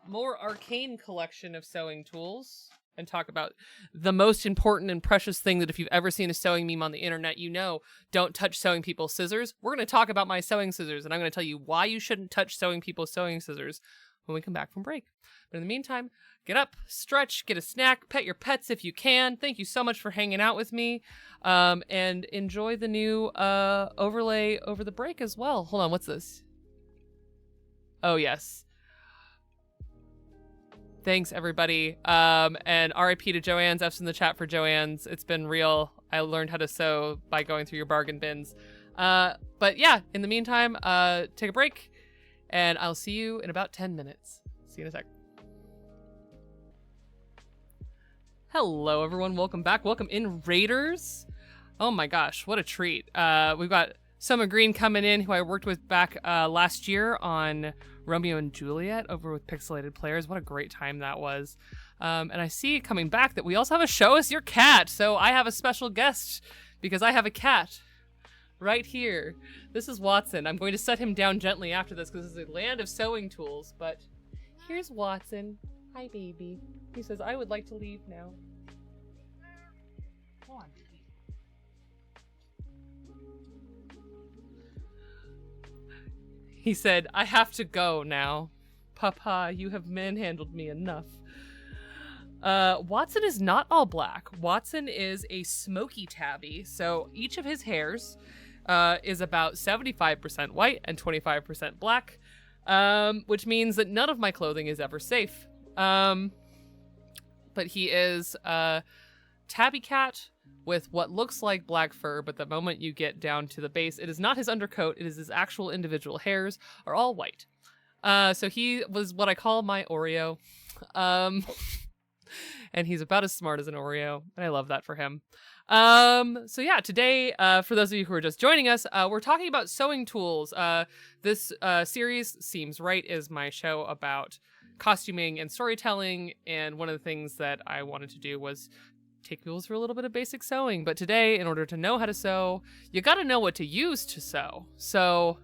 more arcane collection of sewing tools and talk about the most important and precious thing that if you've ever seen a sewing meme on the internet, you know, don't touch sewing people's scissors. We're going to talk about my sewing scissors, and I'm going to tell you why you shouldn't touch sewing people's sewing scissors when we come back from break. But in the meantime, get up, stretch, get a snack, pet your pets if you can. Thank you so much for hanging out with me, and enjoy the new overlay over the break as well. Hold on, what's this? Oh, yes. Thanks, everybody. And RIP to Joann's. F's in the chat for Joann's. It's been real. I learned how to sew by going through your bargain bins. But yeah, in the meantime, take a break, and I'll see you in about 10 minutes. See you in a sec. Hello, everyone. Welcome back. Welcome in, Raiders. Oh my gosh, what a treat. We've got Summer Green coming in, who I worked with back last year on Romeo and Juliet over with Pixelated Players. What a great time that was. And I see coming back that we also have a Show Us Your Cat. So I have a special guest because I have a cat. right here. This is Watson. I'm going to set him down gently after this because this is a land of sewing tools, but here's Watson. Hi, baby. He says, I would like to leave now. Go on, baby. He said, I have to go now. Papa, you have manhandled me enough. Watson is not all black. Watson is a smoky tabby, so each of his hairs is about 75% white and 25% black, which means that none of my clothing is ever safe. But he is a tabby cat with what looks like black fur, but the moment you get down to the base, it is not his undercoat, it is his actual individual hairs are all white. So he was what I call my Oreo. And he's about as smart as an Oreo, and I love that for him. So yeah, today, for those of you who are just joining us, we're talking about sewing tools. This series, Seems Right, is my show about costuming and storytelling, and one of the things that I wanted to do was take people through a little bit of basic sewing. But today, in order to know how to sew, you gotta know what to use to sew. So,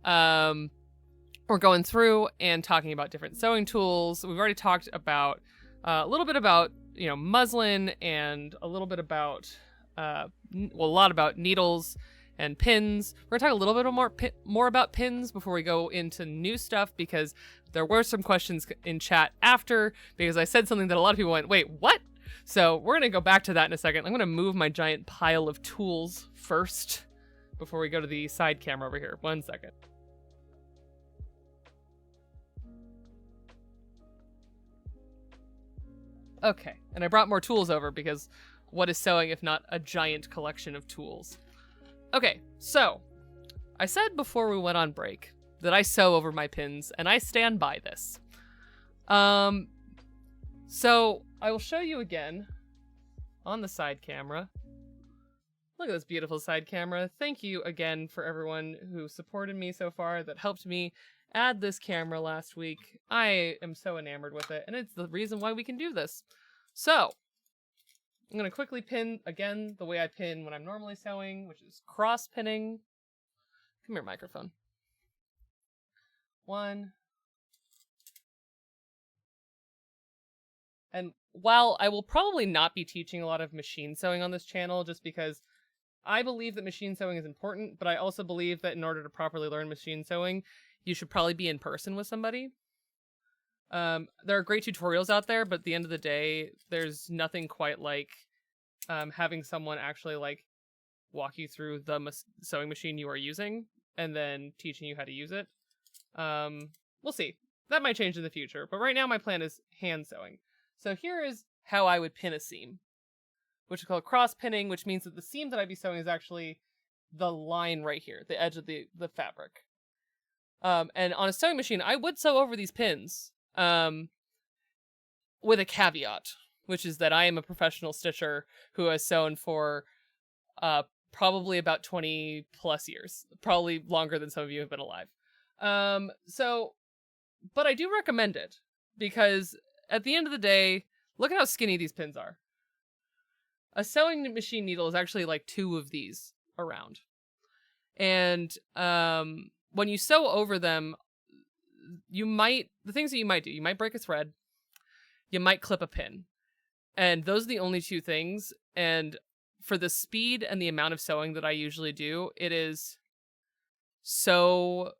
we're going through and talking about different sewing tools. We've already talked about a little bit about, muslin, and a little bit about, a lot about needles and pins. We're gonna talk a little bit more about pins before we go into new stuff, because there were some questions in chat after, because I said something that a lot of people went, wait, what? So we're gonna go back to that in a second. I'm gonna move my giant pile of tools first before we go to the side camera over here. 1 second. Okay, and I brought more tools over because what is sewing if not a giant collection of tools? Okay, so I said before we went on break that I sew over my pins, and I stand by this. So I will show you again on the side camera. Look at this beautiful side camera. Thank you again for everyone who supported me so far, that helped me add this camera last week. I am so enamored with it, and it's the reason why we can do this. So I'm going to quickly pin again the way I pin when I'm normally sewing, which is cross pinning. Come here, microphone. 1. And while I will probably not be teaching a lot of machine sewing on this channel, just because I believe that machine sewing is important, but I also believe that in order to properly learn machine sewing, you should probably be in person with somebody. There are great tutorials out there, but at the end of the day, there's nothing quite like having someone actually walk you through the sewing machine you are using and then teaching you how to use it. We'll see. That might change in the future, but right now my plan is hand sewing. So here is how I would pin a seam, which is called cross pinning, which means that the seam that I'd be sewing is actually the line right here, the edge of the fabric. And on a sewing machine, I would sew over these pins, with a caveat, which is that I am a professional stitcher who has sewn for, probably about 20 plus years, probably longer than some of you have been alive. But I do recommend it, because at the end of the day, look at how skinny these pins are. A sewing machine needle is actually like 2 of these around. And, when you sew over them, the things that you might do, you might break a thread, you might clip a pin. And those are the only 2 things. And for the speed and the amount of sewing that I usually do, it is so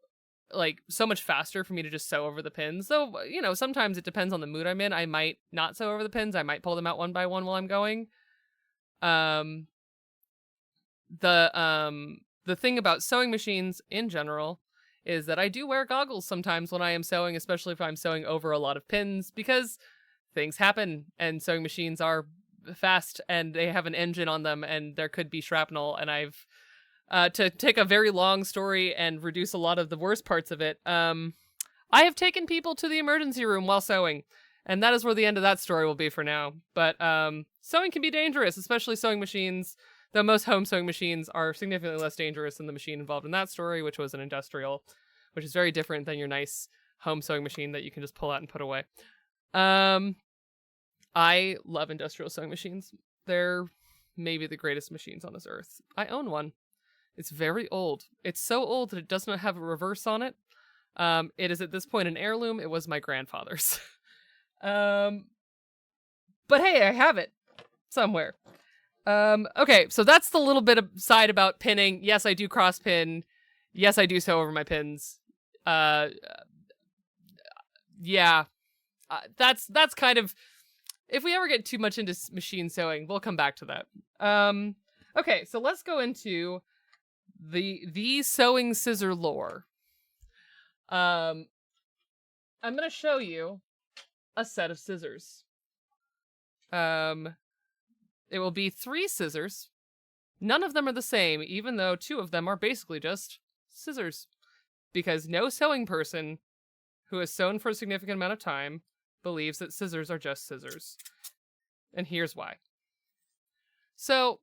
much faster for me to just sew over the pins. Though, sometimes it depends on the mood I'm in. I might not sew over the pins. I might pull them out one by one while I'm going. The thing about sewing machines in general is that I do wear goggles sometimes when I am sewing, especially if I'm sewing over a lot of pins, because things happen and sewing machines are fast and they have an engine on them and there could be shrapnel. And I've, to take a very long story and reduce a lot of the worst parts of it, I have taken people to the emergency room while sewing, and that is where the end of that story will be for now. But sewing can be dangerous, especially sewing machines. Though most home sewing machines are significantly less dangerous than the machine involved in that story, which was an industrial, which is very different than your nice home sewing machine that you can just pull out and put away. I love industrial sewing machines. They're maybe the greatest machines on this earth. I own one. It's very old. It's so old that it does not have a reverse on it. It is at this point an heirloom. It was my grandfather's. But hey, I have it somewhere. Okay, so that's the little bit of side about pinning. Yes, I do cross pin. Yes, I do sew over my pins. Yeah, that's kind of, if we ever get too much into machine sewing, we'll come back to that. Okay, so let's go into the sewing scissor lore. I'm gonna show you a set of scissors. It will be 3 scissors. None of them are the same, even though 2 of them are basically just scissors. Because no sewing person who has sewn for a significant amount of time believes that scissors are just scissors. And here's why. So,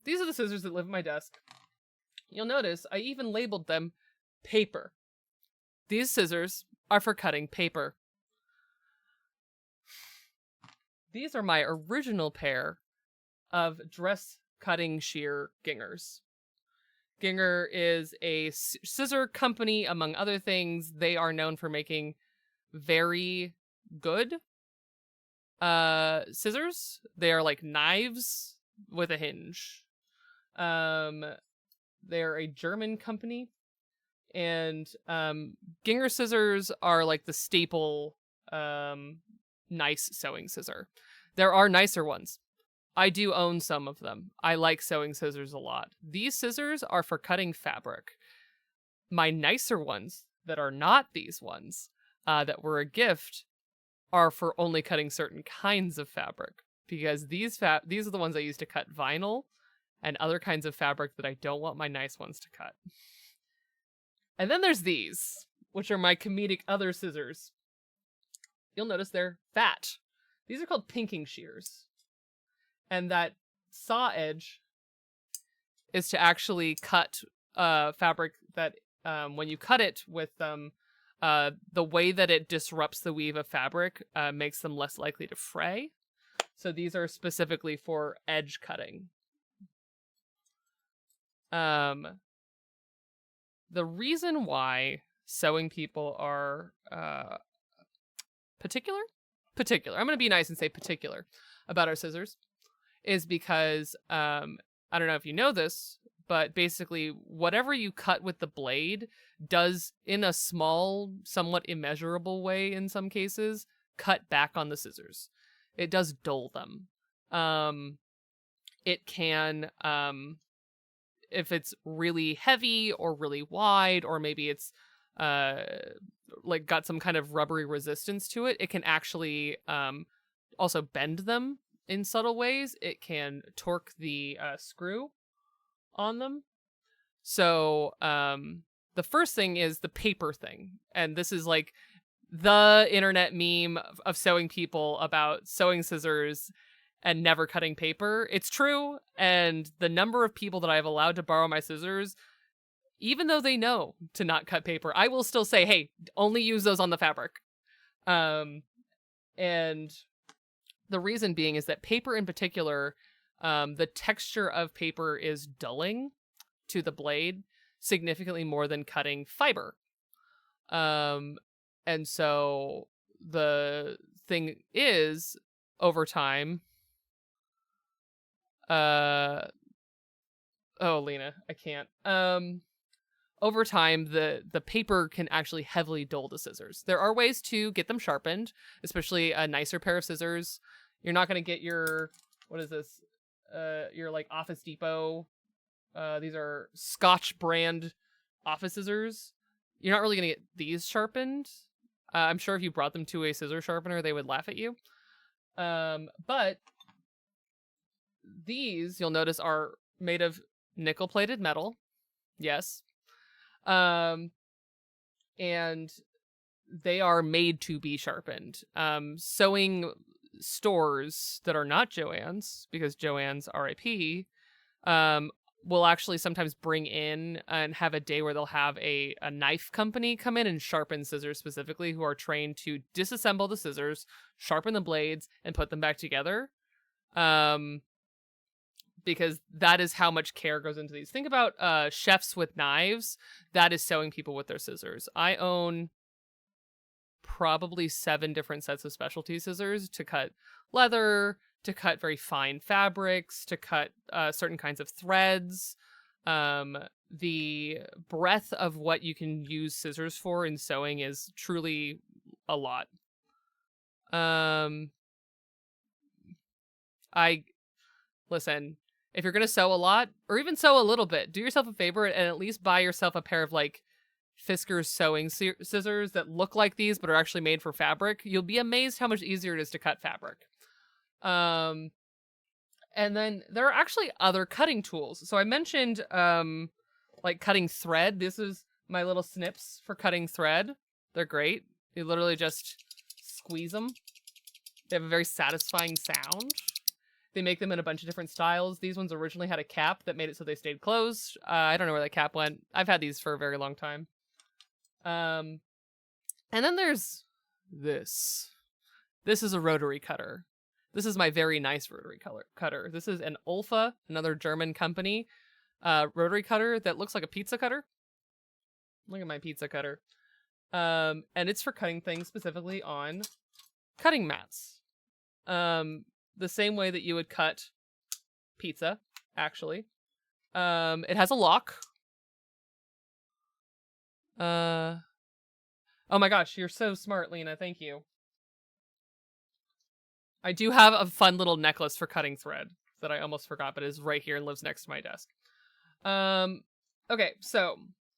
these are the scissors that live at my desk. You'll notice I even labeled them paper. These scissors are for cutting paper. These are my original pair of dress cutting shear Ginghers. Gingher is a scissor company, among other things. They are known for making very good scissors. They are like knives with a hinge. They're a German company, and Gingher scissors are like the staple nice sewing scissor. There are nicer ones. I do own some of them. I like sewing scissors a lot. These scissors are for cutting fabric. My nicer ones that are not these ones, that were a gift, are for only cutting certain kinds of fabric. Because these are the ones I use to cut vinyl and other kinds of fabric that I don't want my nice ones to cut. And then there's these, which are my comedic other scissors. You'll notice they're fat. These are called pinking shears. And that saw edge is to actually cut fabric that when you cut it with them, the way that it disrupts the weave of fabric makes them less likely to fray. So these are specifically for edge cutting. The reason why sewing people are particular, I'm going to be nice and say particular about our scissors, is because, I don't know if you know this, but basically whatever you cut with the blade does, in a small, somewhat immeasurable way in some cases, cut back on the scissors. It does dull them. It can, if it's really heavy or really wide, or maybe it's like got some kind of rubbery resistance to it, it can actually also bend them in subtle ways. It can torque the screw on them. So the first thing is the paper thing. And this is like the internet meme of sewing people about sewing scissors and never cutting paper. It's true. And the number of people that I've allowed to borrow my scissors, even though they know to not cut paper, I will still say, hey, only use those on the fabric. And the reason being is that paper in particular, the texture of paper is dulling to the blade significantly more than cutting fiber. And so the thing is, over time, oh, Lena, I can't. Over time, the paper can actually heavily dull the scissors. There are ways to get them sharpened, especially a nicer pair of scissors. You're not going to get your, what is this? Your like Office Depot. These are Scotch brand office scissors. You're not really going to get these sharpened. I'm sure if you brought them to a scissor sharpener, they would laugh at you. But these, you'll notice, are made of nickel-plated metal. Yes. And they are made to be sharpened. Sewing stores that are not Joann's, because Joann's RIP, will actually sometimes bring in and have a day where they'll have a knife company come in and sharpen scissors specifically, who are trained to disassemble the scissors, sharpen the blades, and put them back together. because that is how much care goes into these. Think about chefs with knives. That is sewing people with their scissors. I own probably 7 different sets of specialty scissors to cut leather, to cut very fine fabrics, to cut certain kinds of threads. The breadth of what you can use scissors for in sewing is truly a lot. Listen, if you're going to sew a lot, or even sew a little bit, do yourself a favor and at least buy yourself a pair of, like, Fisker's sewing scissors that look like these but are actually made for fabric. You'll be amazed how much easier it is to cut fabric. And then there are actually other cutting tools. So I mentioned, like, cutting thread. This is my little snips for cutting thread. They're great. You literally just squeeze them. They have a very satisfying sound. They make them in a bunch of different styles. These ones originally had a cap that made it so they stayed closed. I don't know where that cap went. I've had these for a very long time. And then there's this. This is a rotary cutter. This is my very nice rotary cutter. This is an Olfa, another German company, rotary cutter that looks like a pizza cutter. Look at my pizza cutter. And it's for cutting things specifically on cutting mats. The same way that you would cut pizza, actually. It has a lock. Oh my gosh, you're so smart, Lena. Thank you. I do have a fun little necklace for cutting thread that I almost forgot, but is right here and lives next to my desk. Okay, so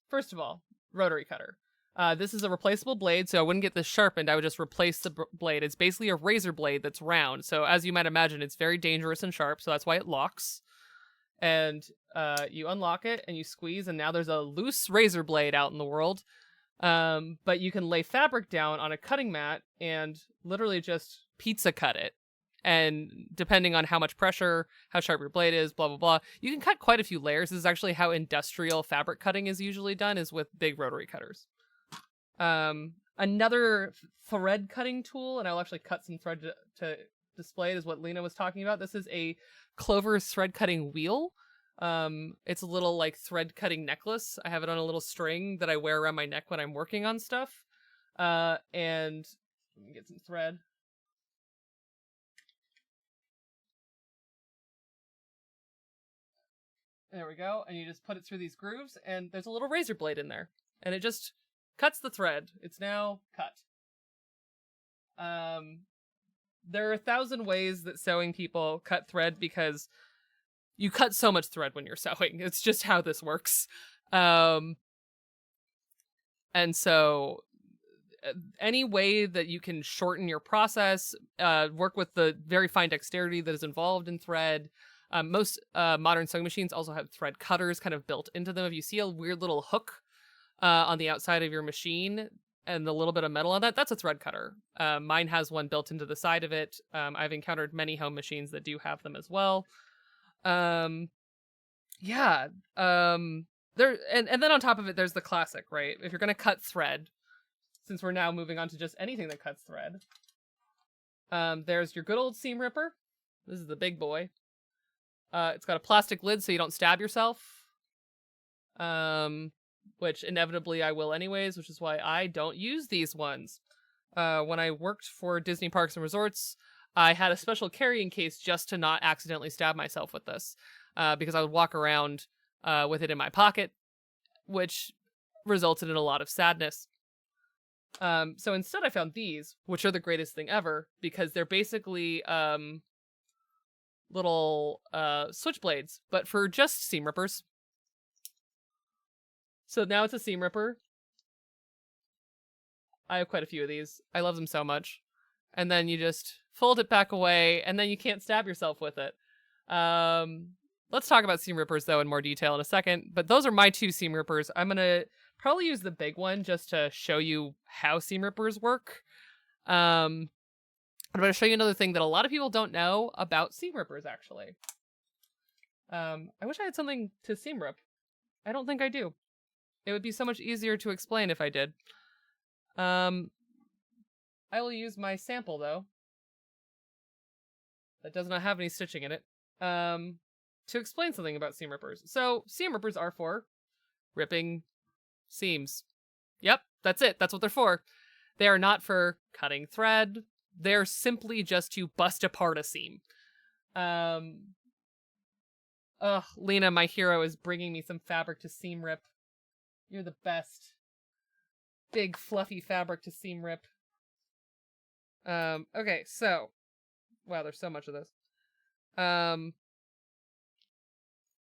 first of all, rotary cutter. This is a replaceable blade, so I wouldn't get this sharpened. I would just replace the blade. It's basically a razor blade that's round. So as you might imagine, it's very dangerous and sharp, so that's why it locks. And you unlock it and you squeeze, and now there's a loose razor blade out in the world. But you can lay fabric down on a cutting mat and literally just pizza cut it. And depending on how much pressure, how sharp your blade is, blah, blah, blah, you can cut quite a few layers. This is actually how industrial fabric cutting is usually done, is with big rotary cutters. Another thread cutting tool, and I'll actually cut some thread to display it, is what Lena was talking about. This is a Clover's thread cutting wheel. It's a little, like, thread cutting necklace. I have it on a little string that I wear around my neck when I'm working on stuff. And let me get some thread. There we go. And you just put it through these grooves, and there's a little razor blade in there, and it just cuts the thread. It's now cut. There are 1,000 ways that sewing people cut thread, because you cut so much thread when you're sewing. It's just how this works. And so any way that you can shorten your process, work with the very fine dexterity that is involved in thread. Most modern sewing machines also have thread cutters kind of built into them. If you see a weird little hook on the outside of your machine and the little bit of metal on that, that's a thread cutter. Mine has one built into the side of it. I've encountered many home machines that do have them as well. There and then on top of it, there's the classic, right? If you're going to cut thread, since we're now moving on to just anything that cuts thread, there's your good old seam ripper. This is the big boy. It's got a plastic lid so you don't stab yourself. Which inevitably I will anyways, which is why I don't use these ones. When I worked for Disney Parks and Resorts, I had a special carrying case just to not accidentally stab myself with this. Because I would walk around with it in my pocket, which resulted in a lot of sadness. So instead I found these, which are the greatest thing ever, because they're basically little switchblades, but for just seam rippers. So now it's a seam ripper. I have quite a few of these. I love them so much. And then you just fold it back away, and then you can't stab yourself with it. Let's talk about seam rippers, though, in more detail in a second. But those are my 2 seam rippers. I'm going to probably use the big one just to show you how seam rippers work. I'm going to show you another thing that a lot of people don't know about seam rippers, actually. I wish I had something to seam rip. I don't think I do. It would be so much easier to explain if I did. I will use my sample, though. That does not have any stitching in it. to explain something about seam rippers. So seam rippers are for ripping seams. Yep, that's it. That's what they're for. They are not for cutting thread. They're simply just to bust apart a seam. Lena, my hero, is bringing me some fabric to seam rip. You're the best. Big fluffy fabric to seam rip. Okay, so wow, there's so much of this. I'm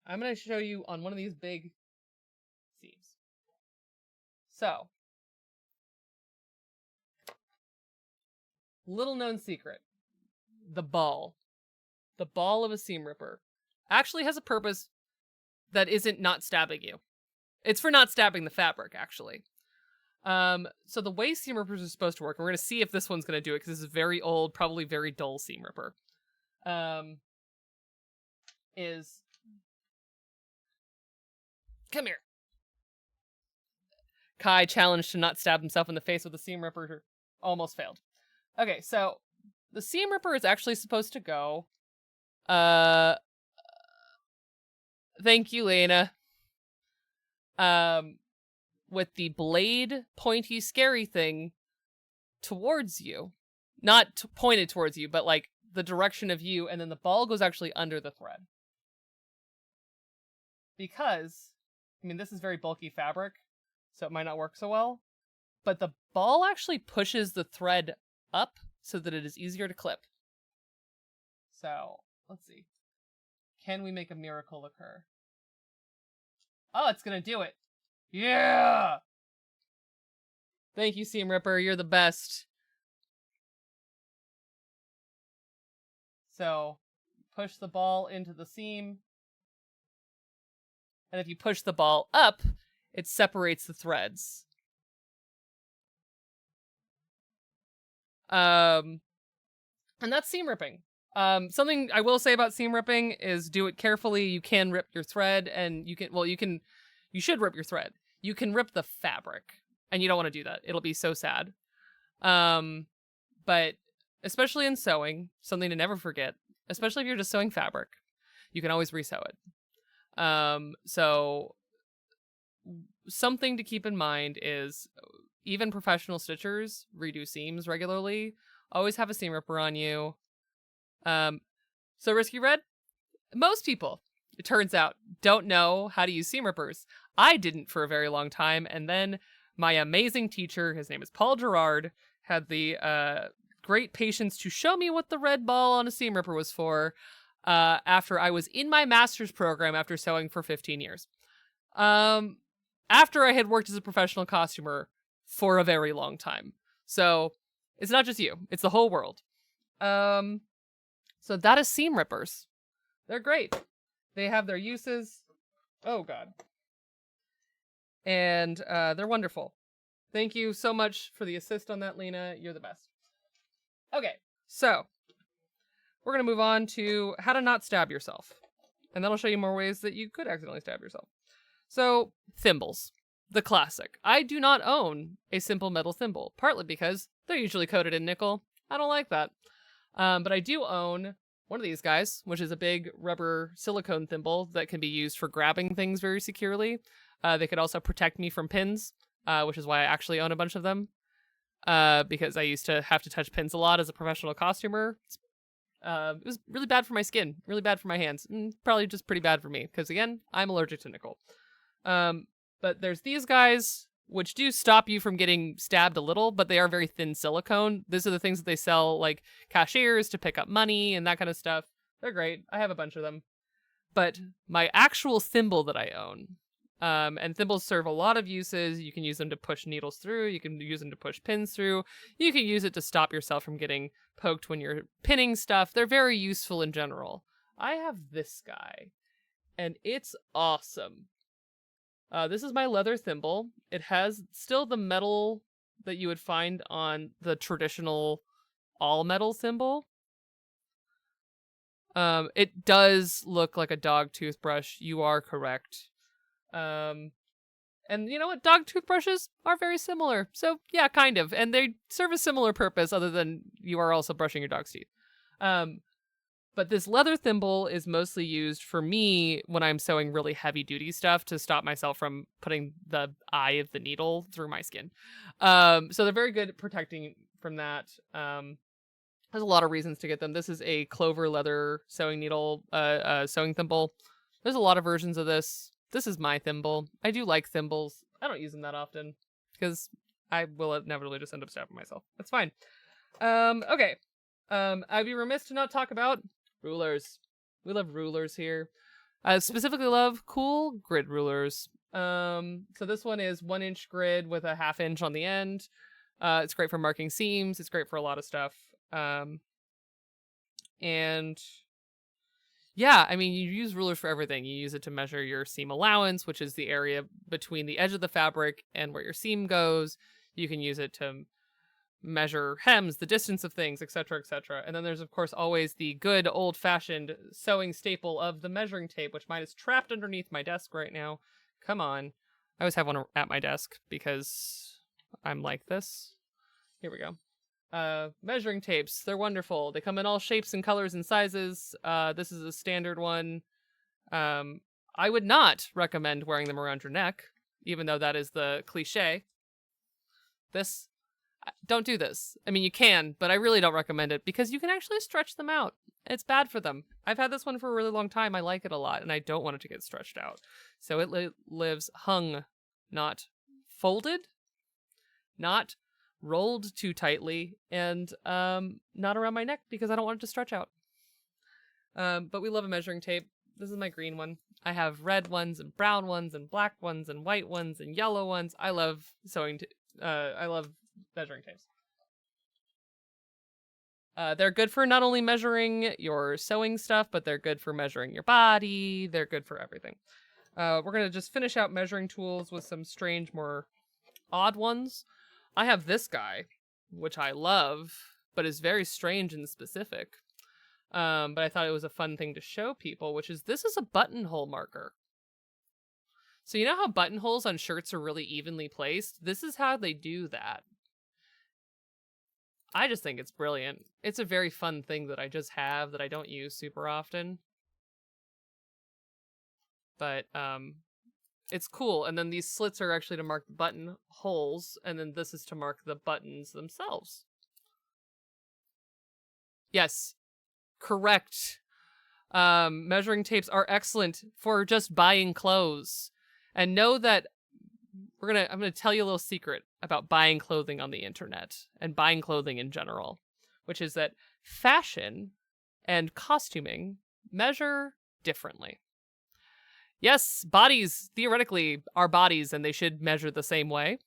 gonna show you on one of these big seams. So, little known secret. The ball of a seam ripper actually has a purpose that isn't not stabbing you. It's for not stabbing the fabric, actually. So the way seam rippers are supposed to work, and we're going to see if this one's going to do it, because this is very old, probably very dull seam ripper, is... Come here. Kai challenged to not stab himself in the face with a seam ripper, almost failed. Okay, so the seam ripper is actually supposed to go... Thank you, Lena. With the blade, pointy, scary thing towards you. Not pointed towards you, but like the direction of you, and then the ball goes actually under the thread. Because, I mean, this is very bulky fabric, so it might not work so well, but the ball actually pushes the thread up so that it is easier to clip. So, let's see. Can we make a miracle occur? Oh, it's gonna do it. Yeah! Thank you, Seam Ripper. You're the best. So, push the ball into the seam. And if you push the ball up, it separates the threads. And that's seam ripping. Something I will say about seam ripping is do it carefully. You can rip your thread, and you should rip your thread. You can rip the fabric, and you don't want to do that. It'll be so sad. But especially in sewing, something to never forget, especially if you're just sewing fabric, you can always resew it. So something to keep in mind is even professional stitchers redo seams regularly. Always have a seam ripper on you. So Risky Red, most people, it turns out, don't know how to use seam rippers. I didn't for a very long time, and then my amazing teacher, his name is Paul Gerard, had the great patience to show me what the red ball on a seam ripper was for after I was in my master's program after sewing for 15 years. After I had worked as a professional costumer for a very long time. So it's not just you, it's the whole world. So that is seam rippers. They're great. They have their uses. Oh, God. And they're wonderful. Thank you so much for the assist on that, Lena. You're the best. Okay, so we're going to move on to how to not stab yourself. And that'll show you more ways that you could accidentally stab yourself. So, thimbles. The classic. I do not own a simple metal thimble, partly because they're usually coated in nickel. I don't like that. But I do own one of these guys, which is a big rubber silicone thimble that can be used for grabbing things very securely. They could also protect me from pins, which is why I actually own a bunch of them. Because I used to have to touch pins a lot as a professional costumer. It was really bad for my skin, really bad for my hands, and probably just pretty bad for me, because again, I'm allergic to nickel. But there's these guys, which do stop you from getting stabbed a little, but they are very thin silicone. These are the things that they sell, like cashiers to pick up money and that kind of stuff. They're great. I have a bunch of them. But my actual thimble that I own, and thimbles serve a lot of uses. You can use them to push needles through. You can use them to push pins through. You can use it to stop yourself from getting poked when you're pinning stuff. They're very useful in general. I have this guy, and it's awesome. This is my leather thimble. It has still the metal that you would find on the traditional all-metal thimble. It does look like a dog toothbrush. You are correct. And you know what? Dog toothbrushes are very similar. So, yeah, kind of. And they serve a similar purpose other than you are also brushing your dog's teeth. But But this leather thimble is mostly used for me when I'm sewing really heavy duty stuff to stop myself from putting the eye of the needle through my skin. So they're very good at protecting from that. There's a lot of reasons to get them. This is a clover leather sewing needle, sewing thimble. There's a lot of versions of this. This is my thimble. I do like thimbles. I don't use them that often because I will inevitably just end up stabbing myself. That's fine. Okay. I'd be remiss to not talk about rulers. We love rulers here. I specifically love cool grid rulers. So this one is 1 inch grid with a 1/2 inch on the end. It's great for marking seams. It's great for a lot of stuff. And yeah, I mean, you use rulers for everything. You use it to measure your seam allowance, which is the area between the edge of the fabric and where your seam goes. You can use it to measure hems, the distance of things, etc., etc. And then there's, of course, always the good old-fashioned sewing staple of the measuring tape, which mine is trapped underneath my desk right now. Come on. I always have one at my desk because I'm like this. Here we go. Measuring tapes. They're wonderful. They come in all shapes and colors and sizes. This is a standard one. I would not recommend wearing them around your neck, even though that is the cliche. Don't do this. I mean, you can, but I really don't recommend it because you can actually stretch them out. It's bad for them. I've had this one for a really long time. I like it a lot, and I don't want it to get stretched out. So it lives hung, not folded, not rolled too tightly, and not around my neck because I don't want it to stretch out. But we love a measuring tape. This is my green one. I have red ones and brown ones and black ones and white ones and yellow ones. I love I love measuring tapes. They're good for not only measuring your sewing stuff, but they're good for measuring your body. They're good for everything. We're going to just finish out measuring tools with some strange, more odd ones. I have this guy, which I love, but is very strange and specific. But I thought it was a fun thing to show people, which is this is a buttonhole marker. So you know how buttonholes on shirts are really evenly placed? This is how they do that. I just think it's brilliant. It's a very fun thing that I just have that I don't use super often. But it's cool. And then these slits are actually to mark the button holes, and then this is to mark the buttons themselves. Yes, correct. Measuring tapes are excellent for just buying clothes. And know that I'm gonna tell you a little secret about buying clothing on the internet and buying clothing in general, which is that fashion and costuming measure differently. Yes, bodies theoretically are bodies and they should measure the same way.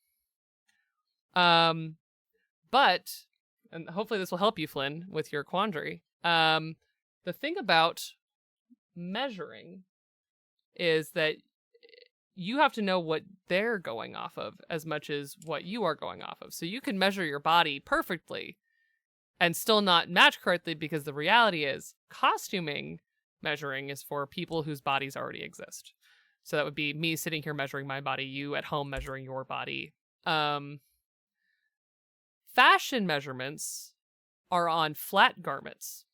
But, and hopefully this will help you, Flynn, with your quandary. The thing about measuring is that you have to know what they're going off of as much as what you are going off of. So you can measure your body perfectly and still not match correctly, because the reality is costuming measuring is for people whose bodies already exist. So that would be me sitting here measuring my body, you at home measuring your body. Fashion measurements are on flat garments.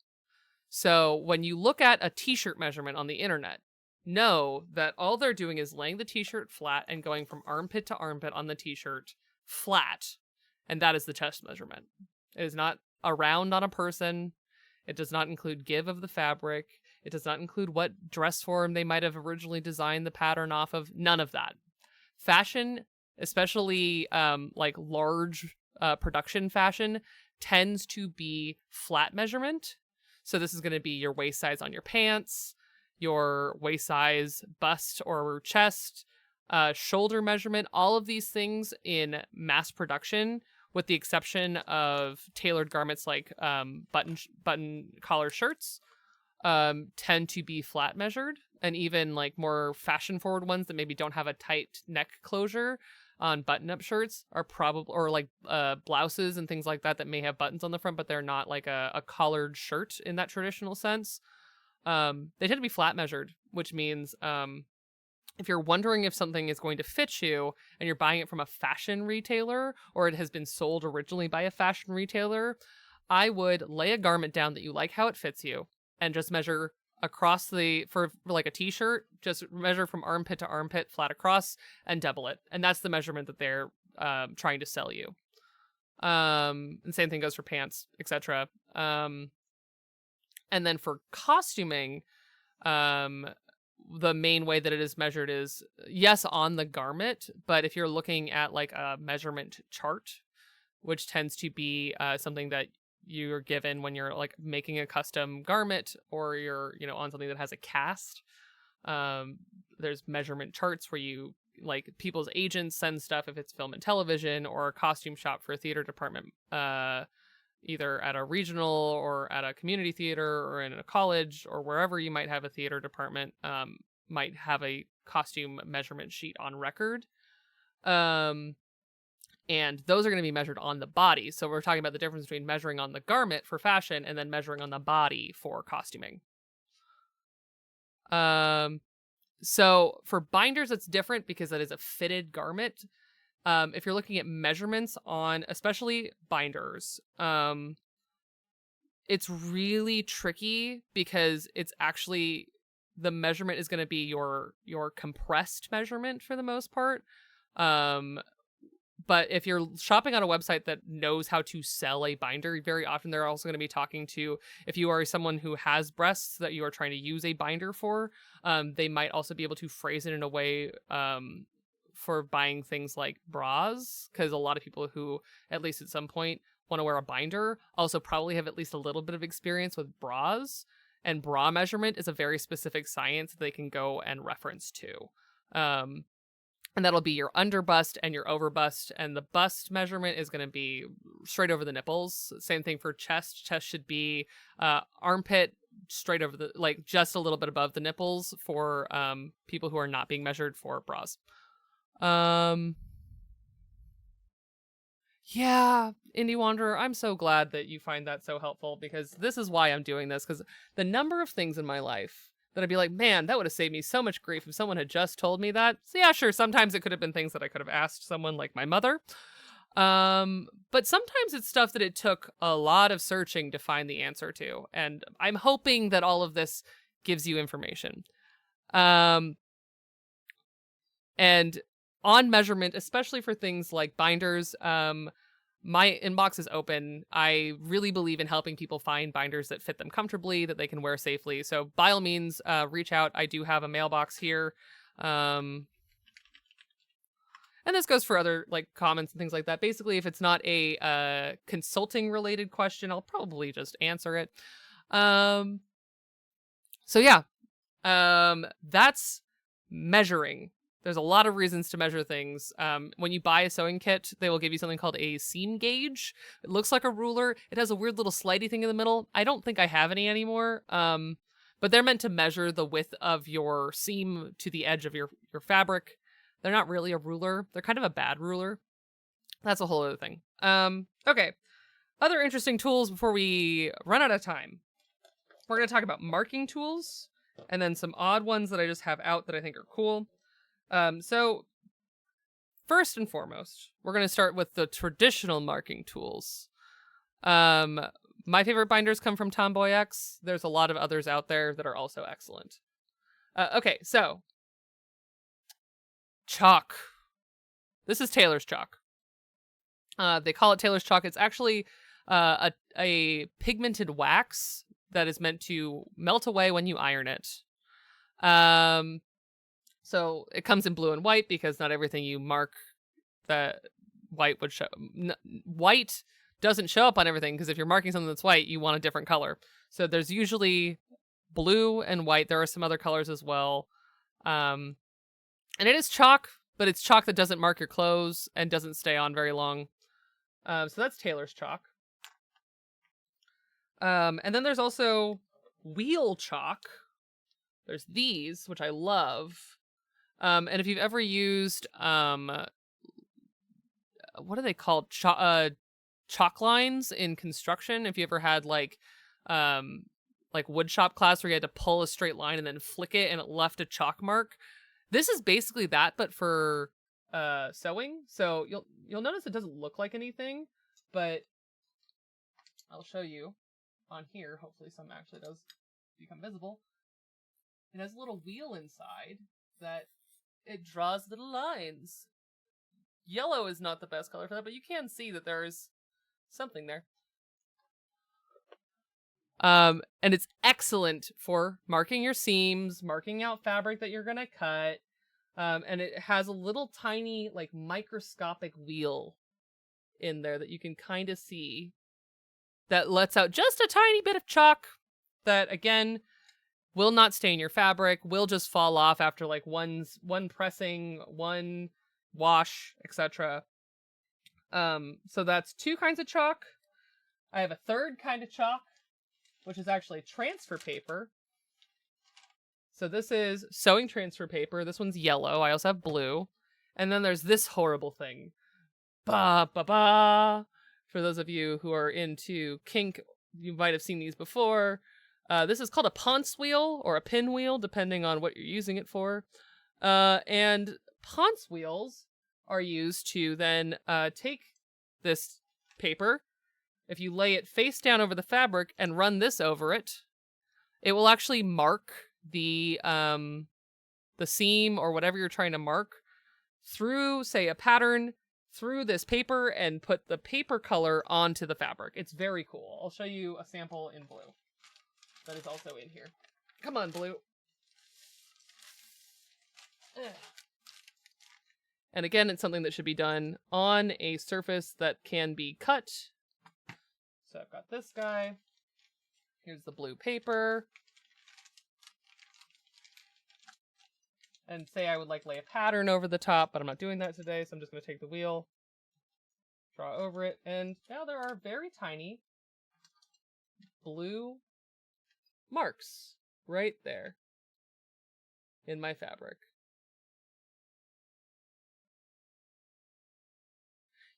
So when you look at a t-shirt measurement on the internet, know that all they're doing is laying the t-shirt flat and going from armpit to armpit on the t-shirt flat. And that is the chest measurement. It is not around on a person. It does not include give of the fabric. It does not include what dress form they might have originally designed the pattern off of. None of that. Fashion, especially like large production fashion, tends to be flat measurement. So this is going to be your waist size on your pants, your waist size, bust or chest, shoulder measurement, all of these things in mass production, with the exception of tailored garments like button collar shirts, tend to be flat measured. And even like more fashion forward ones that maybe don't have a tight neck closure on button-up shirts are probably, or like blouses and things like that that may have buttons on the front, but they're not like a collared shirt in that traditional sense. They tend to be flat measured, which means if you're wondering if something is going to fit you and you're buying it from a fashion retailer, or it has been sold originally by a fashion retailer, I would lay a garment down that you like how it fits you, and just measure across for like a t-shirt, just measure from armpit to armpit flat across and double it. And that's the measurement that they're trying to sell you. And same thing goes for pants, etc. And then for costuming, the main way that it is measured is, yes, on the garment, but if you're looking at like a measurement chart, which tends to be something that you're given when you're like making a custom garment, or you're, you know, on something that has a cast, there's measurement charts where you, like, people's agents send stuff if it's film and television, or a costume shop for a theater department, either at a regional or at a community theater or in a college or wherever you might have a theater department, might have a costume measurement sheet on record. And those are going to be measured on the body. So we're talking about the difference between measuring on the garment for fashion and then measuring on the body for costuming. So for binders, it's different because that is a fitted garment. If you're looking at measurements on, especially binders, it's really tricky because it's actually, the measurement is going to be your compressed measurement for the most part. But if you're shopping on a website that knows how to sell a binder, very often they're also going to be talking to, if you are someone who has breasts that you are trying to use a binder for, they might also be able to phrase it in a way for buying things like bras, because a lot of people who, at least at some point, want to wear a binder also probably have at least a little bit of experience with bras, and bra measurement is a very specific science that they can go and reference to. And that'll be your underbust and your overbust, and the bust measurement is going to be straight over the nipples. Same thing for chest. Chest should be armpit straight over the, like, just a little bit above the nipples for people who are not being measured for bras. Yeah, Indie Wanderer, I'm so glad that you find that so helpful, because this is why I'm doing this, because the number of things in my life that I'd be like, man, that would have saved me so much grief if someone had just told me that. So yeah, sure, sometimes it could have been things that I could have asked someone like my mother. But sometimes it's stuff that it took a lot of searching to find the answer to. And I'm hoping that all of this gives you information. And on measurement, especially for things like binders, my inbox is open. I really believe in helping people find binders that fit them comfortably, that they can wear safely. So by all means, reach out. I do have a mailbox here. And this goes for other, like, comments and things like that. Basically, if it's not a consulting related question, I'll probably just answer it. So yeah, that's measuring. There's a lot of reasons to measure things. When you buy a sewing kit, they will give you something called a seam gauge. It looks like a ruler. It has a weird little slidey thing in the middle. I don't think I have any anymore. But they're meant to measure the width of your seam to the edge of your fabric. They're not really a ruler. They're kind of a bad ruler. That's a whole other thing. Okay. Other interesting tools before we run out of time. We're going to talk about marking tools, and then some odd ones that I just have out that I think are cool. So first and foremost, we're going to start with the traditional marking tools. My favorite binders come from Tomboy X. There's a lot of others out there that are also excellent. Okay, so chalk. This is Taylor's chalk. They call it Taylor's chalk. It's actually a pigmented wax that is meant to melt away when you iron it. So it comes in blue and white because not everything you mark that white would show. White doesn't show up on everything because if you're marking something that's white, you want a different color. So there's usually blue and white. There are some other colors as well. And it is chalk, but it's chalk that doesn't mark your clothes and doesn't stay on very long. So that's Taylor's chalk. And then there's also wheel chalk. There's these, which I love. And if you've ever used, what are they called? Chalk lines in construction. If you ever had like wood shop class where you had to pull a straight line and then flick it and it left a chalk mark. This is basically that, but for sewing. So you'll notice it doesn't look like anything, but I'll show you on here. Hopefully some actually does. become visible. It has a little wheel inside that it draws little lines. Yellow is not the best color for that, but you can see that there's something there. And it's excellent for marking your seams, marking out fabric that you're gonna cut. And it has a little tiny, like, microscopic wheel in there that you can kind of see that lets out just a tiny bit of chalk that, again, will not stain your fabric, will just fall off after, like, one pressing, one wash, etc. So that's 2 kinds of chalk. I have a 3rd kind of chalk, which is actually transfer paper. So this is sewing transfer paper. This one's yellow. I also have blue. And then there's this horrible thing. Ba ba ba. For those of you who are into kink, you might have seen these before. This is called a ponce wheel or a pinwheel, depending on what you're using it for. And ponce wheels are used to then take this paper. If you lay it face down over the fabric and run this over it, it will actually mark the seam or whatever you're trying to mark through, say, a pattern through this paper and put the paper color onto the fabric. It's very cool. I'll show you a sample in blue that is also in here. Come on, blue. And again, it's something that should be done on a surface that can be cut. So I've got this guy. Here's the blue paper. And say I would like lay a pattern over the top, but I'm not doing that today, so I'm just going to take the wheel, draw over it, and now there are very tiny blue marks right there in my fabric.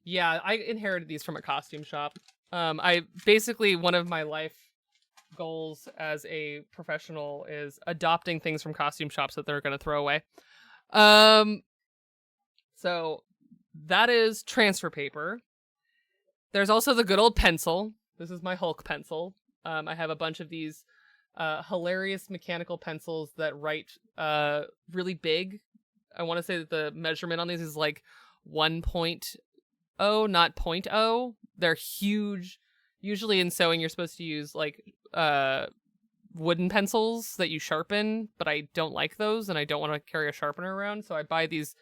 Yeah, I inherited these from a costume shop. I basically, one of my life goals as a professional is adopting things from costume shops that they're going to throw away. So that is transfer paper. There's also the good old pencil. This is my Hulk pencil. I have a bunch of these hilarious mechanical pencils that write really big. I want to say that the measurement on these is like 1.0, not 0.0. They're huge. Usually in sewing, you're supposed to use like wooden pencils that you sharpen, but I don't like those and I don't want to carry a sharpener around. So I buy these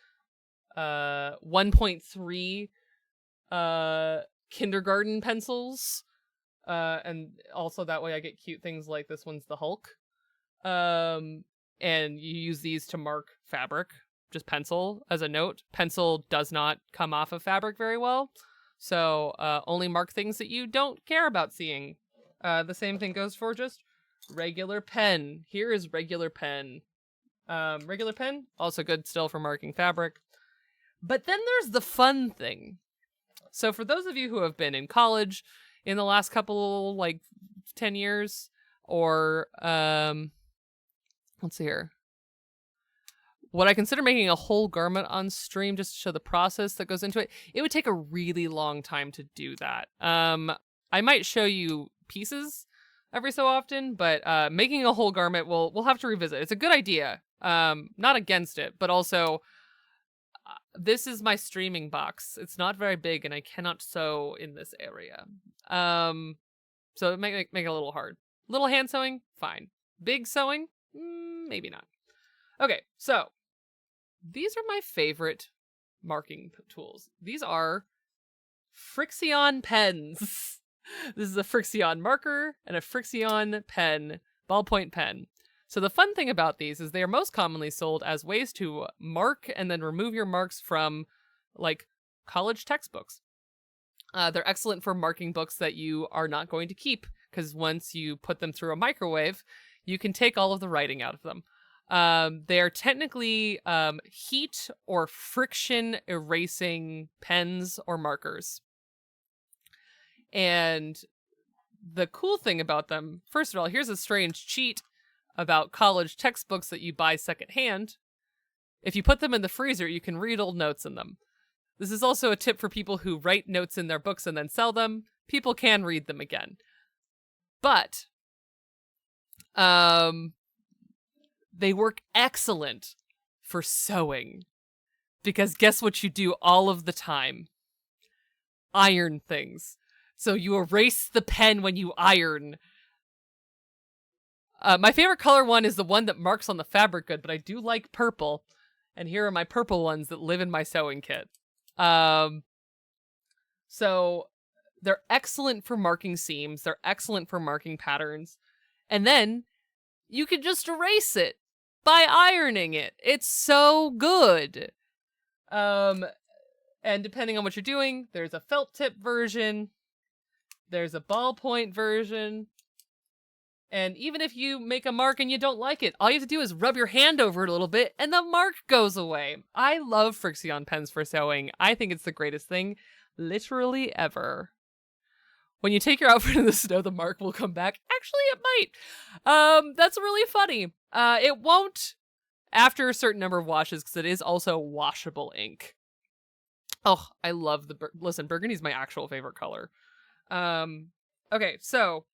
1.3 kindergarten pencils. And also that way I get cute things like this one's the Hulk. And you use these to mark fabric, just pencil as a note. Pencil does not come off of fabric very well. So only mark things that you don't care about seeing. The same thing goes for just regular pen. Here is regular pen. Regular pen, also good still for marking fabric. But then there's the fun thing. So for those of you who have been in college in the last couple, like 10 years, or let's see here. What I consider making a whole garment on stream just to show the process that goes into it, it would take a really long time to do that. I might show you pieces every so often, but making a whole garment, we'll have to revisit. It's a good idea. Not against it, but also this is my streaming box. It's not very big and I cannot sew in this area. So it make it a little hard. Little hand sewing, fine. Big sewing, maybe not. Okay, so these are my favorite marking tools. These are Frixion pens. This is a Frixion marker and a Frixion pen, ballpoint pen. So the fun thing about these is they are most commonly sold as ways to mark and then remove your marks from, like, college textbooks. They're excellent for marking books that you are not going to keep, because once you put them through a microwave, you can take all of the writing out of them. They are technically heat or friction erasing pens or markers. And the cool thing about them, first of all, here's a strange cheat about college textbooks that you buy secondhand. If you put them in the freezer, you can read old notes in them. This is also a tip for people who write notes in their books and then sell them. People can read them again. But They work excellent for sewing. Because guess what you do all of the time? Iron things. So you erase the pen when you iron. My favorite color one is the one that marks on the fabric good, but I do like purple. And here are my purple ones that live in my sewing kit. So they're excellent for marking seams. They're excellent for marking patterns. And then you can just erase it by ironing it. It's so good. And depending on what you're doing, there's a felt tip version, there's a ballpoint version, and even if you make a mark and you don't like it, all you have to do is rub your hand over it a little bit and the mark goes away. I love Frixion pens for sewing. I think it's the greatest thing literally ever. When you take your outfit in the snow, the mark will come back. Actually, it might. That's really funny. It won't after a certain number of washes, because it is also washable ink. Oh, I love listen, burgundy's my actual favorite color. Okay, so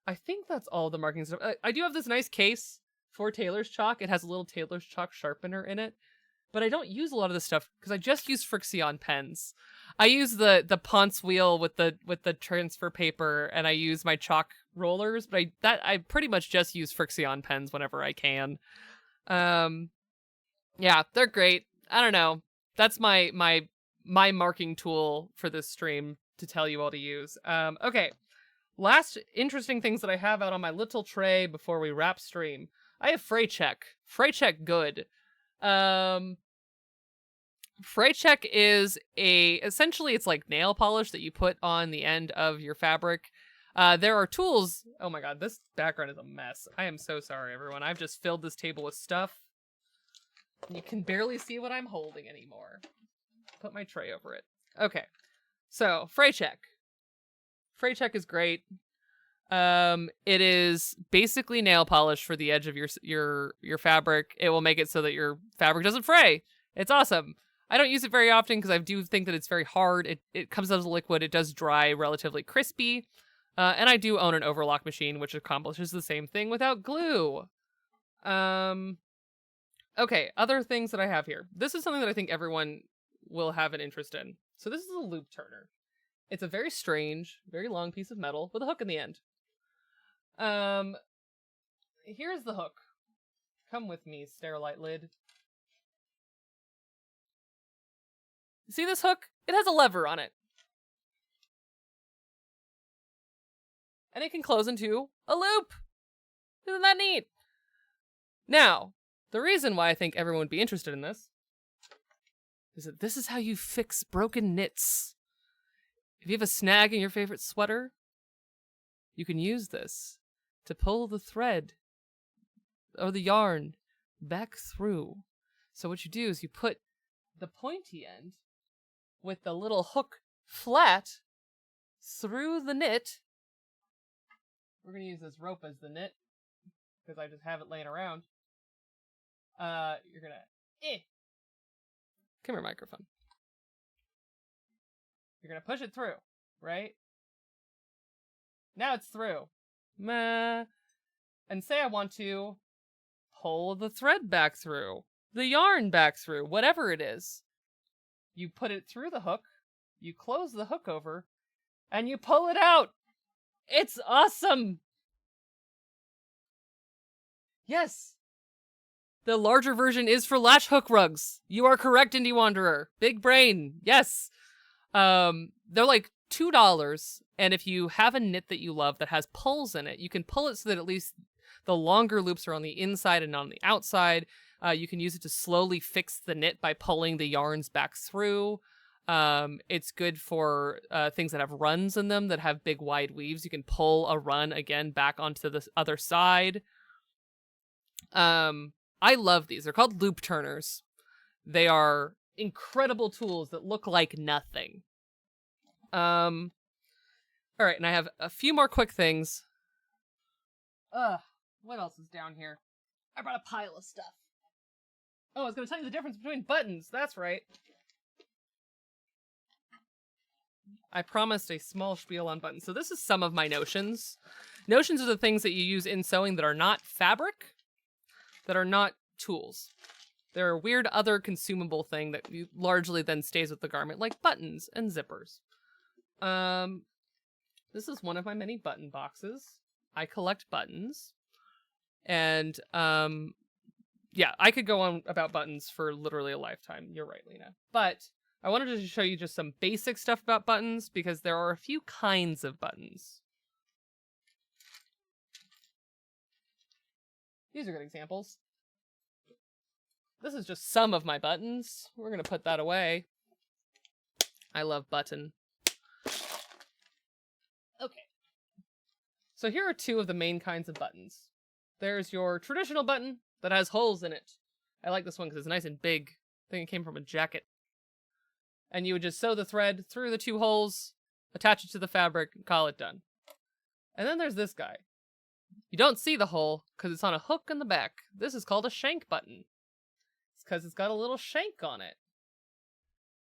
I think that's all the marking stuff. I do have this nice case for Taylor's chalk. It has a little Taylor's chalk sharpener in it, but I don't use a lot of this stuff because I just use Frixion pens. I use the Ponce wheel with the transfer paper, and I use my chalk rollers, but I pretty much just use Frixion pens whenever I can. Yeah, they're great. I don't know. That's my marking tool for this stream to tell you all to use. Okay. Last interesting things that I have out on my little tray before we wrap stream. I have Freycheck. Freycheck good. Freycheck is essentially it's like nail polish that you put on the end of your fabric. There are tools. Oh my god, this background is a mess. I am so sorry, everyone. I've just filled this table with stuff. You can barely see what I'm holding anymore. Put my tray over it. Okay, so Freycheck. Freycheck is great. It is basically nail polish for the edge of your fabric. It will make it so that your fabric doesn't fray. It's awesome. I don't use it very often because I do think that it's very hard. It comes out as a liquid. It does dry relatively crispy. And I do own an overlock machine, which accomplishes the same thing without glue. Okay, other things that I have here. This is something that I think everyone will have an interest in. So this is a loop turner. It's a very strange, very long piece of metal with a hook in the end. Here's the hook. Come with me, Sterilite lid. See this hook? It has a lever on it. And it can close into a loop. Isn't that neat? Now, the reason why I think everyone would be interested in this is that this is how you fix broken knits. If you have a snag in your favorite sweater, you can use this to pull the thread or the yarn back through. So what you do is you put the pointy end with the little hook flat through the knit. We're going to use this rope as the knit because I just have it laying around. You're going to... Come here, microphone. You're going to push it through, right? Now it's through. And say I want to pull the thread back through, the yarn back through, whatever it is. You put it through the hook, you close the hook over, and you pull it out. It's awesome. Yes. The larger version is for latch hook rugs. You are correct, Indie Wanderer. Big brain. Yes. They're like $2. And if you have a knit that you love that has pulls in it, you can pull it so that at least the longer loops are on the inside and not on the outside. You can use it to slowly fix the knit by pulling the yarns back through. It's good for things that have runs in them that have big wide weaves. You can pull a run again back onto the other side. I love these. They're called loop turners. They are incredible tools that look like nothing. All right, and I have a few more quick things. What else is down here? I brought a pile of stuff. Oh, I was going to tell you the difference between buttons. That's right. I promised a small spiel on buttons. So this is some of my notions. Notions are the things that you use in sewing that are not fabric, that are not tools. They're a weird other consumable thing that largely then stays with the garment, like buttons and zippers. This is one of my many button boxes. I collect buttons. And, yeah, I could go on about buttons for literally a lifetime. You're right, Lena. But I wanted to show you just some basic stuff about buttons because there are a few kinds of buttons. These are good examples. This is just some of my buttons. We're going to put that away. I love button. Okay. So here are two of the main kinds of buttons. There's your traditional button that has holes in it. I like this one because it's nice and big. I think it came from a jacket. And you would just sew the thread through the two holes, attach it to the fabric, and call it done. And then there's this guy. You don't see the hole because it's on a hook in the back. This is called a shank button. It's because it's got a little shank on it.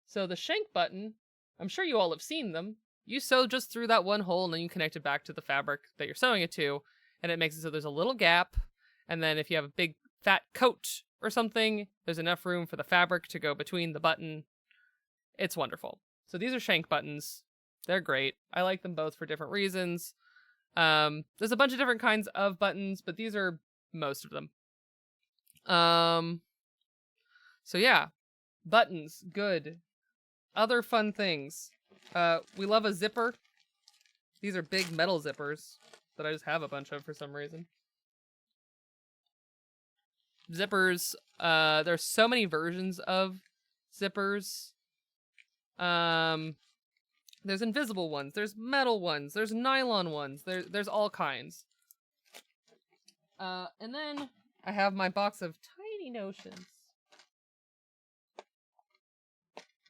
So the shank button, I'm sure you all have seen them. You sew just through that one hole and then you connect it back to the fabric that you're sewing it to. And it makes it so there's a little gap. And then if you have a big fat coat or something, there's enough room for the fabric to go between the button. It's wonderful. So these are shank buttons. They're great. I like them both for different reasons. There's a bunch of different kinds of buttons, but these are most of them. So yeah, buttons, good. Other fun things. We love a zipper. These are big metal zippers that I just have a bunch of for some reason. Zippers, there's so many versions of zippers. There's invisible ones, there's metal ones, there's nylon ones, there's all kinds. And then I have my box of tiny notions.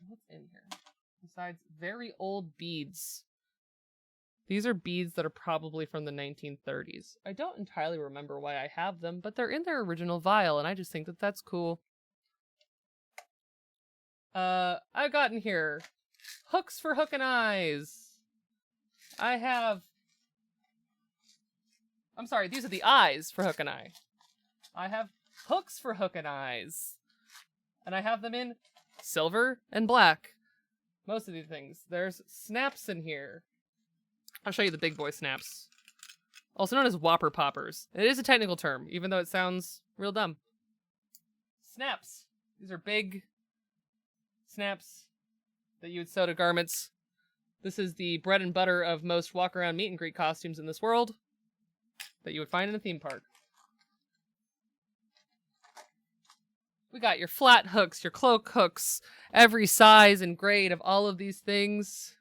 What's in here? Besides very old beads. These are beads that are probably from the 1930s. I don't entirely remember why I have them, but they're in their original vial, and I just think that that's cool. I've got in here hooks for hook and eyes. I'm sorry, these are the eyes for hook and eye. I have hooks for hook and eyes. And I have them in silver and black. Most of these things. There's snaps in here. I'll show you the big boy snaps. Also known as whopper poppers. It is a technical term, even though it sounds real dumb. Snaps. These are big snaps that you would sew to garments. This is the bread and butter of most walk-around meet and greet costumes in this world that you would find in a theme park. We got your flat hooks, your cloak hooks, every size and grade of all of these things.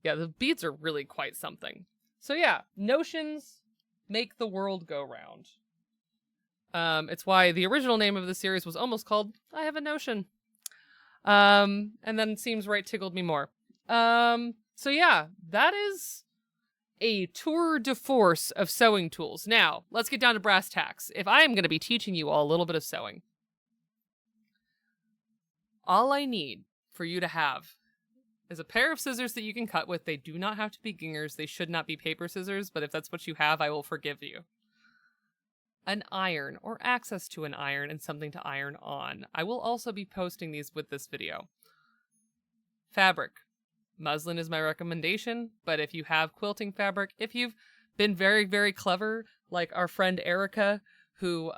Yeah, the beads are really quite something. So yeah, notions make the world go round. It's why the original name of the series was almost called I Have a Notion. And then Seems Right tickled me more. So yeah, that is a tour de force of sewing tools. Now, let's get down to brass tacks. If I am going to be teaching you all a little bit of sewing, all I need for you to have is a pair of scissors that you can cut with. They do not have to be Ginghers. They should not be paper scissors, but if that's what you have, I will forgive you. An iron, or access to an iron and something to iron on. I will also be posting these with this video. Fabric. Muslin is my recommendation, but if you have quilting fabric, if you've been very, very clever, like our friend Erica, who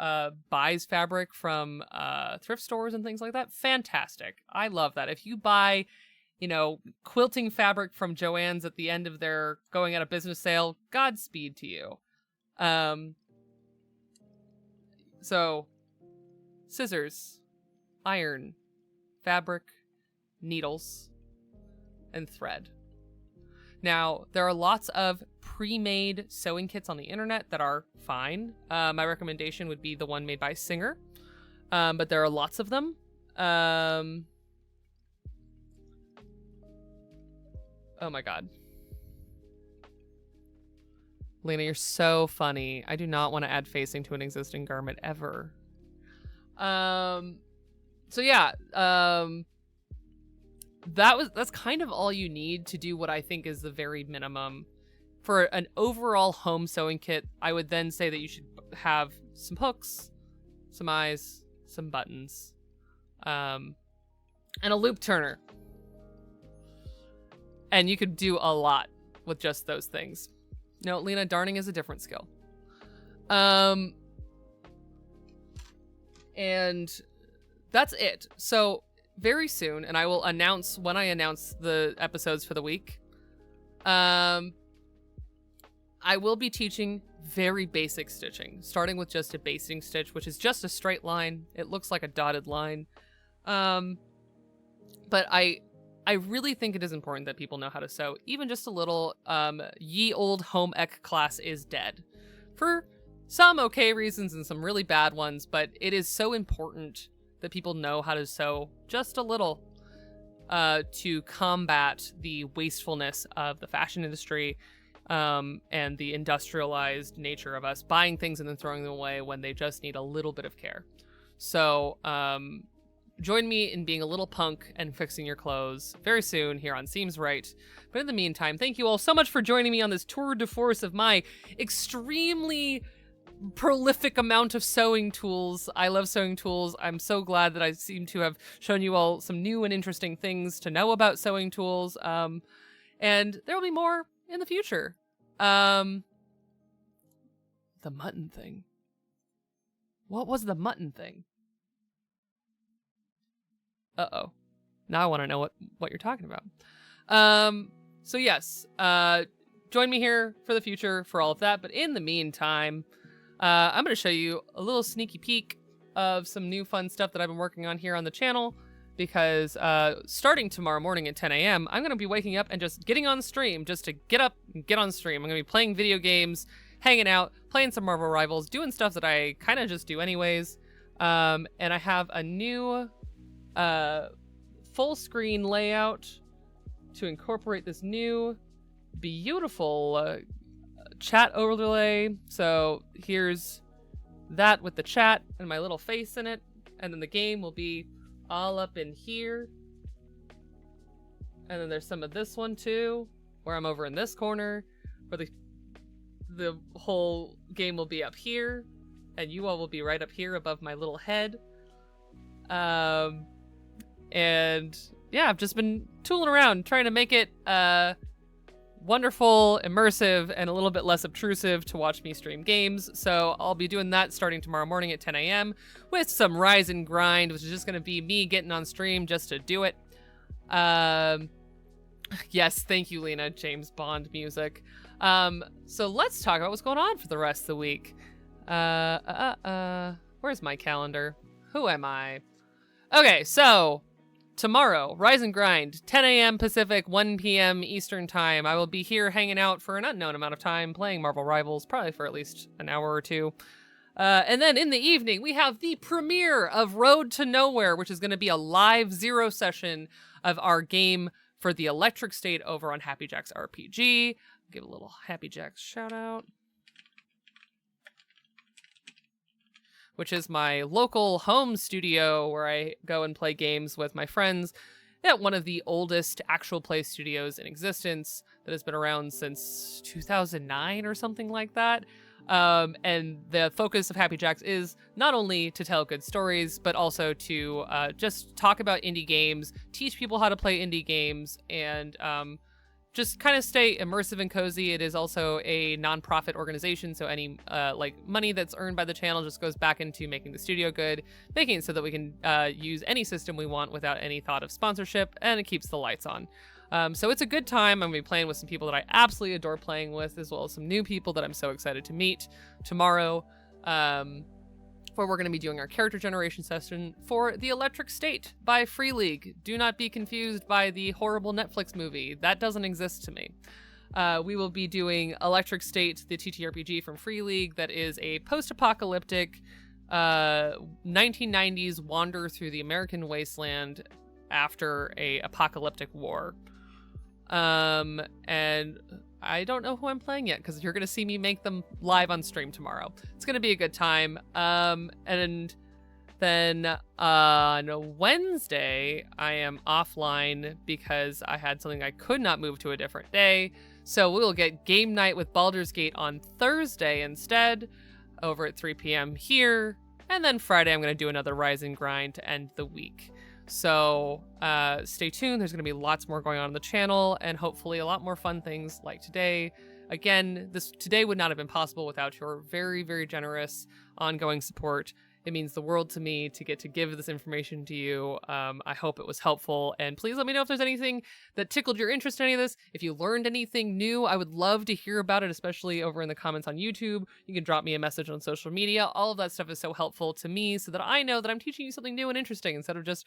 buys fabric from thrift stores and things like that, fantastic. I love that. If you buy, quilting fabric from Joann's at the end of their going out of business sale, Godspeed to you. So, scissors, iron, fabric, needles, and thread. Now, there are lots of pre-made sewing kits on the internet that are fine. My recommendation would be the one made by Singer, but there are lots of them. Oh my god. Lena, you're so funny. I do not want to add facing to an existing garment ever. So yeah, that's kind of all you need to do what I think is the very minimum for an overall home sewing kit, I would then say that you should have some hooks, some eyes, some buttons, and a loop turner. And you could do a lot with just those things. No, Lena, darning is a different skill. And that's it. So very soon, and I will announce when I announce the episodes for the week, I will be teaching very basic stitching, starting with just a basting stitch, which is just a straight line. It looks like a dotted line. But I really think it is important that people know how to sew. Even just a little, ye old home ec class is dead. For some okay reasons and some really bad ones, but it is so important that people know how to sew just a little to combat the wastefulness of the fashion industry and the industrialized nature of us buying things and then throwing them away when they just need a little bit of care. So join me in being a little punk and fixing your clothes very soon here on Seems Right. But in the meantime, thank you all so much for joining me on this tour de force of my extremely prolific amount of sewing tools. I love sewing tools. I'm so glad that I seem to have shown you all some new and interesting things to know about sewing tools. And there will be more in the future. The mutton thing. What was the mutton thing? Uh-oh. Now I want to know what you're talking about. So yes, join me here for the future for all of that. But in the meantime, I'm going to show you a little sneaky peek of some new fun stuff that I've been working on here on the channel. Because starting tomorrow morning at 10 a.m., I'm going to be waking up and just getting on stream, just to get up and get on stream. I'm going to be playing video games, hanging out, playing some Marvel Rivals, doing stuff that I kind of just do anyways. And I have a new full screen layout to incorporate this new beautiful chat overlay. So here's that with the chat and my little face in it. And then the game will be all up in here. And then there's some of this one too, where I'm over in this corner, where the whole game will be up here, and you all will be right up here above my little head. And yeah, I've just been tooling around, trying to make it wonderful, immersive, and a little bit less obtrusive to watch me stream games. So I'll be doing that starting tomorrow morning at 10 a.m. with some Rise and Grind, which is just going to be me getting on stream just to do it. Yes, thank you, Lena. James Bond music. So let's talk about what's going on for the rest of the week. Where's my calendar? Who am I? Okay, so tomorrow, Rise and Grind, 10 a.m. Pacific, 1 p.m. Eastern Time. I will be here hanging out for an unknown amount of time, playing Marvel Rivals, probably for at least an hour or two. And then in the evening, we have the premiere of Road to Nowhere, which is going to be a live zero session of our game for the Electric State over on Happy Jacks RPG. I'll give a little Happy Jacks shout out, which is my local home studio where I go and play games with my friends at one of the oldest actual play studios in existence that has been around since 2009 or something like that. And the focus of Happy Jacks is not only to tell good stories, but also to just talk about indie games, teach people how to play indie games, and just kind of stay immersive and cozy. It is also a nonprofit organization, so any like money that's earned by the channel just goes back into making the studio good, making it so that we can use any system we want without any thought of sponsorship, and it keeps the lights on. So it's a good time. I'm going to be playing with some people that I absolutely adore playing with, as well as some new people that I'm so excited to meet tomorrow, where we're going to be doing our character generation session for The Electric State by Free League. Do not be confused by the horrible Netflix movie. That doesn't exist to me. We will be doing Electric State, the TTRPG from Free League, that is a post-apocalyptic 1990s wander through the American wasteland after a apocalyptic war. And I don't know who I'm playing yet, because you're going to see me make them live on stream tomorrow. It's going to be a good time. And then on Wednesday, I am offline because I had something I could not move to a different day. So we will get game night with Baldur's Gate on Thursday instead, over at 3 p.m. here. And then Friday, I'm going to do another Rise and Grind to end the week. So stay tuned. There's going to be lots more going on the channel, and hopefully a lot more fun things like today. Again, today would not have been possible without your very, very generous ongoing support. It means the world to me to get to give this information to you. I hope it was helpful, and please let me know if there's anything that tickled your interest in any of this. If you learned anything new, I would love to hear about it, especially over in the comments on YouTube. You can drop me a message on social media. All of that stuff is so helpful to me so that I know that I'm teaching you something new and interesting instead of just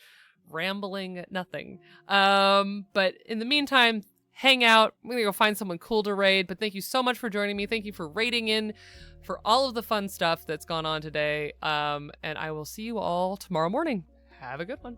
rambling nothing. But in the meantime, hang out. I'm gonna go find someone cool to raid, but thank you so much for joining me. Thank you for raiding in, for all of the fun stuff that's gone on today. And I will see you all tomorrow morning. Have a good one.